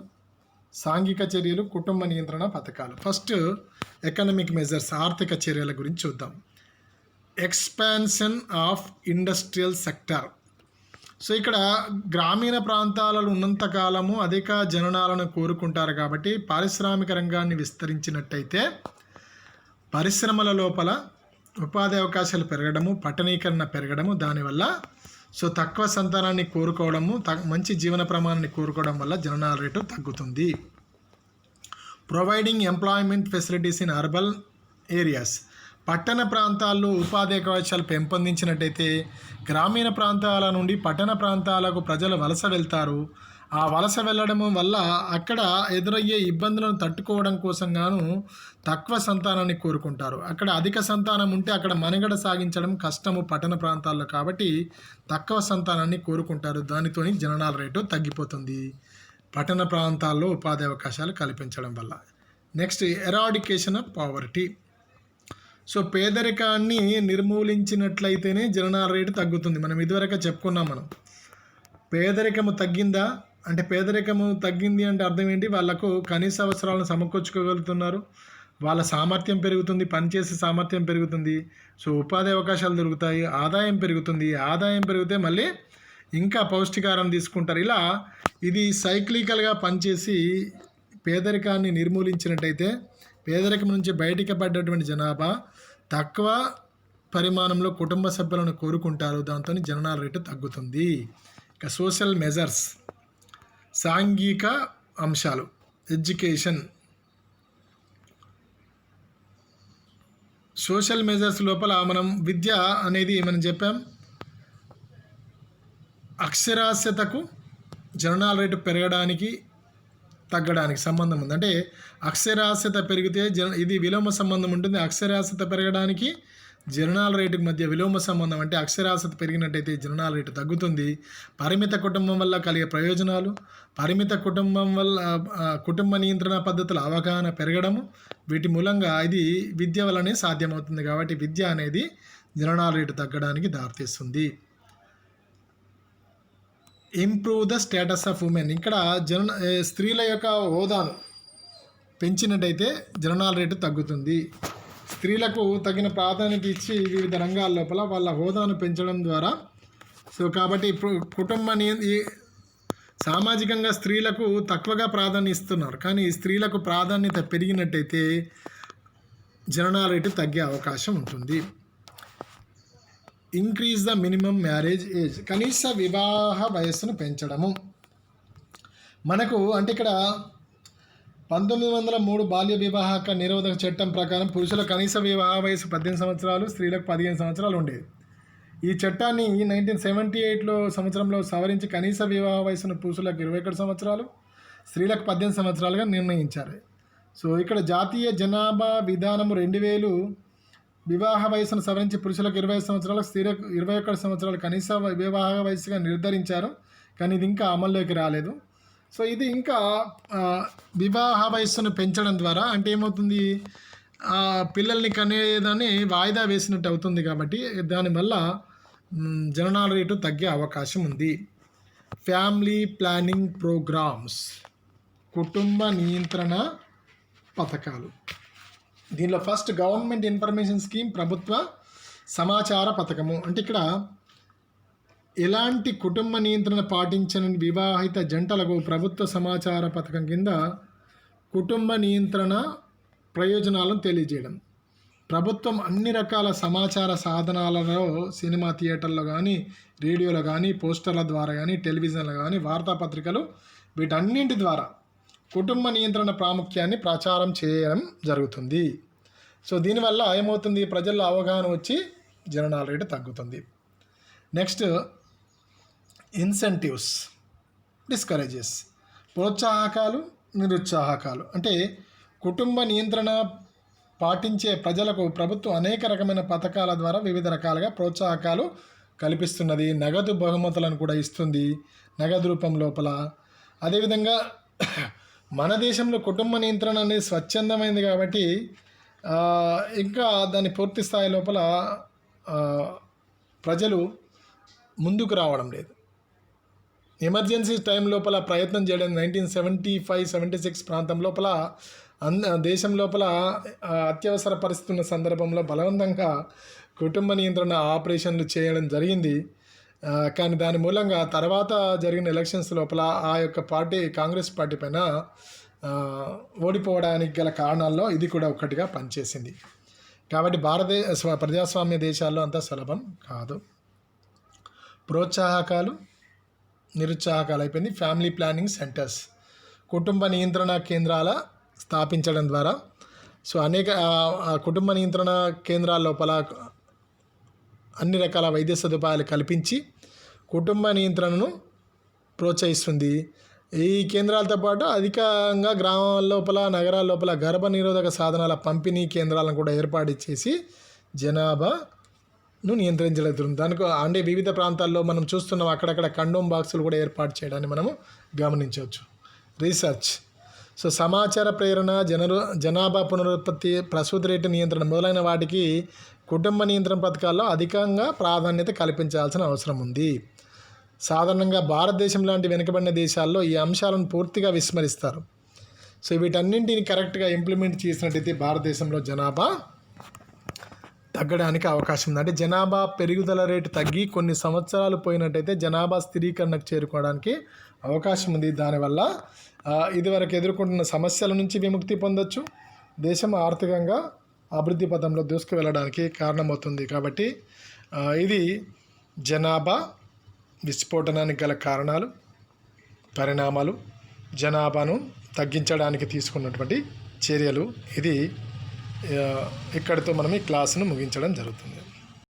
సాంఘిక చర్యలు, కుటుంబ నియంత్రణ పథకాలు. ఫస్ట్ ఎకనామిక్ మెజర్స్, ఆర్థిక చర్యల గురించి చూద్దాం. Expansion of industrial sector. So ఇక్కడ గ్రామీణ ప్రాంతాలలో ఉన్నంతకాలము అధిక జననాలను కోరుకుంటారు కాబట్టి పారిశ్రామిక రంగాన్ని విస్తరించినట్టయితే పరిశ్రమల లోపల ఉపాధి అవకాశాలు పెరగడము, పట్టణీకరణ పెరగడము, దానివల్ల సో తక్కువ సంతానాన్ని కోరుకోవడము, మంచి జీవన ప్రమాణాన్ని కోరుకోవడం వల్ల జననాల రేటు తగ్గుతుంది. Providing employment facilities in urban areas. పట్టణ ప్రాంతాల్లో ఉపాధి అవకాశాలు పెంపొందించినట్టయితే గ్రామీణ ప్రాంతాల నుండి పట్టణ ప్రాంతాలకు ప్రజలు వలస వెళ్తారు. ఆ వలస వెళ్ళడం వల్ల అక్కడ ఎదురయ్యే ఇబ్బందులను తట్టుకోవడం కోసం గాను తక్కువ సంతానాన్ని కోరుకుంటారు. అక్కడ అధిక సంతానం ఉంటే అక్కడ మనుగడ సాగించడం కష్టము పట్టణ ప్రాంతాల్లో కాబట్టి తక్కువ సంతానాన్ని కోరుకుంటారు. దానితో జననాల రేటు తగ్గిపోతుంది పట్టణ ప్రాంతాల్లో ఉపాధి అవకాశాలు కల్పించడం వల్ల. Next eradication of poverty. So పేదరికాన్ని నిర్మూలించినట్లయితేనే జననాల రేటు తగ్గుతుంది. మనం ఇదివరకు చెప్పుకున్నాం. మనం పేదరికము తగ్గిందా అంటే పేదరికము తగ్గింది అంటే అర్థం ఏంటి, వాళ్ళకు కనీస అవసరాలను సమకూర్చుకోగలుగుతున్నారు, వాళ్ళ సామర్థ్యం పెరుగుతుంది, పనిచేసే సామర్థ్యం పెరుగుతుంది, సో ఉపాధి అవకాశాలు దొరుకుతాయి, ఆదాయం పెరుగుతుంది, ఆదాయం పెరిగితే మళ్ళీ ఇంకా పౌష్టికారం తీసుకుంటారు. ఇలా ఇది సైక్లికల్గా పనిచేసి పేదరికాన్ని నిర్మూలించినట్టయితే పేదరికం నుంచి బయటికి పడ్డటువంటి జనాభా తక్కువ పరిమాణంలో కుటుంబ సభ్యులను కోరుకుంటారు, దాంతో జననాల రేటు తగ్గుతుంది. ఇక సోషల్ మెజర్స్, సాంఘిక అంశాలు, ఎడ్యుకేషన్. సోషల్ మెజర్స్ లోపల మనం విద్య అనేది మనం చెప్పాం, అక్షరాస్యతకు జననాల రేటు పెరగడానికి తగ్గడానికి సంబంధం ఉంది. అంటే అక్షరాస్యత పెరిగితే ఇది విలోమ సంబంధం ఉంటుంది. అక్షరాస్యత పెరగడానికి జననాల రేటుకు మధ్య విలోమ సంబంధం. అంటే అక్షరాస్యత పెరిగినట్టయితే జననాల రేటు తగ్గుతుంది. పరిమిత కుటుంబం వల్ల కలిగే ప్రయోజనాలు, పరిమిత కుటుంబం వల్ల కుటుంబ నియంత్రణ పద్ధతుల అవగాహన పెరగడము, వీటి మూలంగా ఇది విద్య వల్లనే సాధ్యమవుతుంది. కాబట్టి విద్య అనేది జననాల రేటు తగ్గడానికి దారితీస్తుంది. Improve the status of women. ఇక్కడ స్త్రీల యొక్క హోదాను పెంచినట్టయితే జననాల రేటు తగ్గుతుంది. స్త్రీలకు తగిన ప్రాధాన్యత ఇచ్చి వివిధ రంగాల లోపల వాళ్ళ హోదాను పెంచడం ద్వారా సో కాబట్టి సామాజికంగా స్త్రీలకు తక్కువగా ప్రాధాన్యత ఇస్తున్నారు, కానీ స్త్రీలకు ప్రాధాన్యత పెరిగినట్టయితే జననాల రేటు తగ్గే అవకాశం ఉంటుంది. Increase the minimum marriage age. కనీస వివాహ వయస్సును పెంచడము. మనకు అంటే ఇక్కడ 1903 బాల్య వివాహ నిరోధక చట్టం ప్రకారం పురుషుల కనీస వివాహ వయసు 18 సంవత్సరాలు, స్త్రీలకు 15 సంవత్సరాలు ఉండేది. ఈ చట్టాన్ని 1978 సంవత్సరంలో సవరించి కనీస వివాహ వయసును పురుషులకు 21 సంవత్సరాలు, స్త్రీలకు 18 సంవత్సరాలుగా నిర్ణయించారు. సో ఇక్కడ జాతీయ జనాభా విధానము 2000 వివాహ వయసును సవరించి పురుషులకు 25 సంవత్సరాలు, స్త్రీలకు 21 సంవత్సరాలు కనీస వివాహ వయసుగా నిర్ధారించారు. కానీ ఇది ఇంకా అమల్లోకి రాలేదు. సో ఇది ఇంకా వివాహ వయస్సును పెంచడం ద్వారా అంటే ఏమవుతుంది, పిల్లల్ని కనేదాన్ని వాయిదా వేసినట్టు అవుతుంది. కాబట్టి దానివల్ల జననాల రేటు తగ్గే అవకాశం ఉంది. ఫ్యామిలీ ప్లానింగ్ ప్రోగ్రామ్స్, కుటుంబ నియంత్రణ పథకాలు. దీనిలో ఫస్ట్ గవర్నమెంట్ ఇన్ఫర్మేషన్ స్కీమ్, ప్రభుత్వ సమాచార పథకము. అంటే ఇక్కడ ఎలాంటి కుటుంబ నియంత్రణ పాటించని వివాహిత జంటలకు ప్రభుత్వ సమాచార పథకం కింద కుటుంబ నియంత్రణ ప్రయోజనాలను తెలియజేయడం. ప్రభుత్వం అన్ని రకాల సమాచార సాధనాలలో, సినిమా థియేటర్లో కానీ, రేడియోలో కానీ, పోస్టర్ల ద్వారా కానీ, టెలివిజన్లో కానీ, వార్తాపత్రికలు, వీటన్నింటి ద్వారా కుటుంబ నియంత్రణ ప్రాముఖ్యాన్ని ప్రచారం చేయడం జరుగుతుంది. సో దీనివల్ల ఏమవుతుంది, ప్రజల్లో అవగాహన వచ్చి జననాల రేటు తగ్గుతుంది. నెక్స్ట్ ఇన్సెంటివ్స్, డిస్కరేజెస్, ప్రోత్సాహకాలు, నిరుత్సాహకాలు. అంటే కుటుంబ నియంత్రణ పాటించే ప్రజలకు ప్రభుత్వం అనేక రకమైన పథకాల ద్వారా వివిధ రకాలుగా ప్రోత్సాహకాలు కల్పిస్తున్నది. నగదు బహుమతులను కూడా ఇస్తుంది, నగదు రూపం లోపల. అదేవిధంగా మన దేశంలో కుటుంబ నియంత్రణ అనేది స్వచ్ఛందమైంది కాబట్టి ఇంకా దాని పూర్తి స్థాయి లోపల ప్రజలు ముందుకు రావడం లేదు. ఎమర్జెన్సీ టైం లోపల ప్రయత్నం చేయడం 1975-76 ప్రాంతం లోపల దేశం లోపల అత్యవసర పరిస్థితి ఉన్న సందర్భంలో బలవంతంగా కుటుంబ నియంత్రణ ఆపరేషన్లు చేయడం జరిగింది. కానీ దాని మూలంగా తర్వాత జరిగిన ఎలక్షన్స్ లోపల ఆ యొక్క పార్టీ, కాంగ్రెస్ పార్టీ పైన ఓడిపోవడానికి గల కారణాల్లో ఇది కూడా ఒకటిగా పనిచేసింది. కాబట్టి ప్రజాస్వామ్య దేశాల్లో అంత సులభం కాదు. ప్రోత్సాహకాలు, నిరుత్సాహకాలు అయిపోయింది. ఫ్యామిలీ ప్లానింగ్ సెంటర్స్, కుటుంబ నియంత్రణ కేంద్రాల స్థాపించడం ద్వారా సో అనేక కుటుంబ నియంత్రణ కేంద్రాల లోపల అన్ని రకాల వైద్య సదుపాయాలు కల్పించి కుటుంబ నియంత్రణను ప్రోత్సహిస్తుంది. ఈ కేంద్రాలతో పాటు అధికంగా గ్రామాల లోపల, నగరాల లోపల గర్భ నిరోధక సాధనాల పంపిణీ కేంద్రాలను కూడా ఏర్పాటు చేసి జనాభాను నియంత్రించగలుగుతుంది. దానికి అంటే వివిధ ప్రాంతాల్లో మనం చూస్తున్నాం, అక్కడక్కడ కండోమ్ బాక్సులు కూడా ఏర్పాటు చేయడాన్ని మనము గమనించవచ్చు. రీసెర్చ్, సో సమాచార ప్రేరణ, జనాభా పునరుత్పత్తి, ప్రసూతి రేటు నియంత్రణ మొదలైన వాటికి కుటుంబ నియంత్రణ పథకాల్లో అధికంగా ప్రాధాన్యత కల్పించాల్సిన అవసరం ఉంది. సాధారణంగా భారతదేశం లాంటి వెనుకబడిన దేశాల్లో ఈ అంశాలను పూర్తిగా విస్మరిస్తారు. సో వీటన్నింటిని కరెక్ట్గా ఇంప్లిమెంట్ చేసినట్టయితే భారతదేశంలో జనాభా తగ్గడానికి అవకాశం ఉంది. అంటే జనాభా పెరుగుదల రేటు తగ్గి కొన్ని సంవత్సరాలు పోయినట్టయితే జనాభా స్థిరీకరణకు చేరుకోవడానికి అవకాశం ఉంది. దానివల్ల ఇదివరకు ఎదుర్కొంటున్న సమస్యల నుంచి విముక్తి పొందొచ్చు, దేశం ఆర్థికంగా అభివృద్ధి పథంలో దూసుకు వెళ్ళడానికి కారణమవుతుంది. కాబట్టి ఇది జనాభా విస్ఫోటనానికి గల కారణాలు, పరిణామాలు, జనాభాను తగ్గించడానికి తీసుకున్నటువంటి చర్యలు. ఇది ఇక్కడితో మనం ఈ క్లాసును ముగించడం జరుగుతుంది.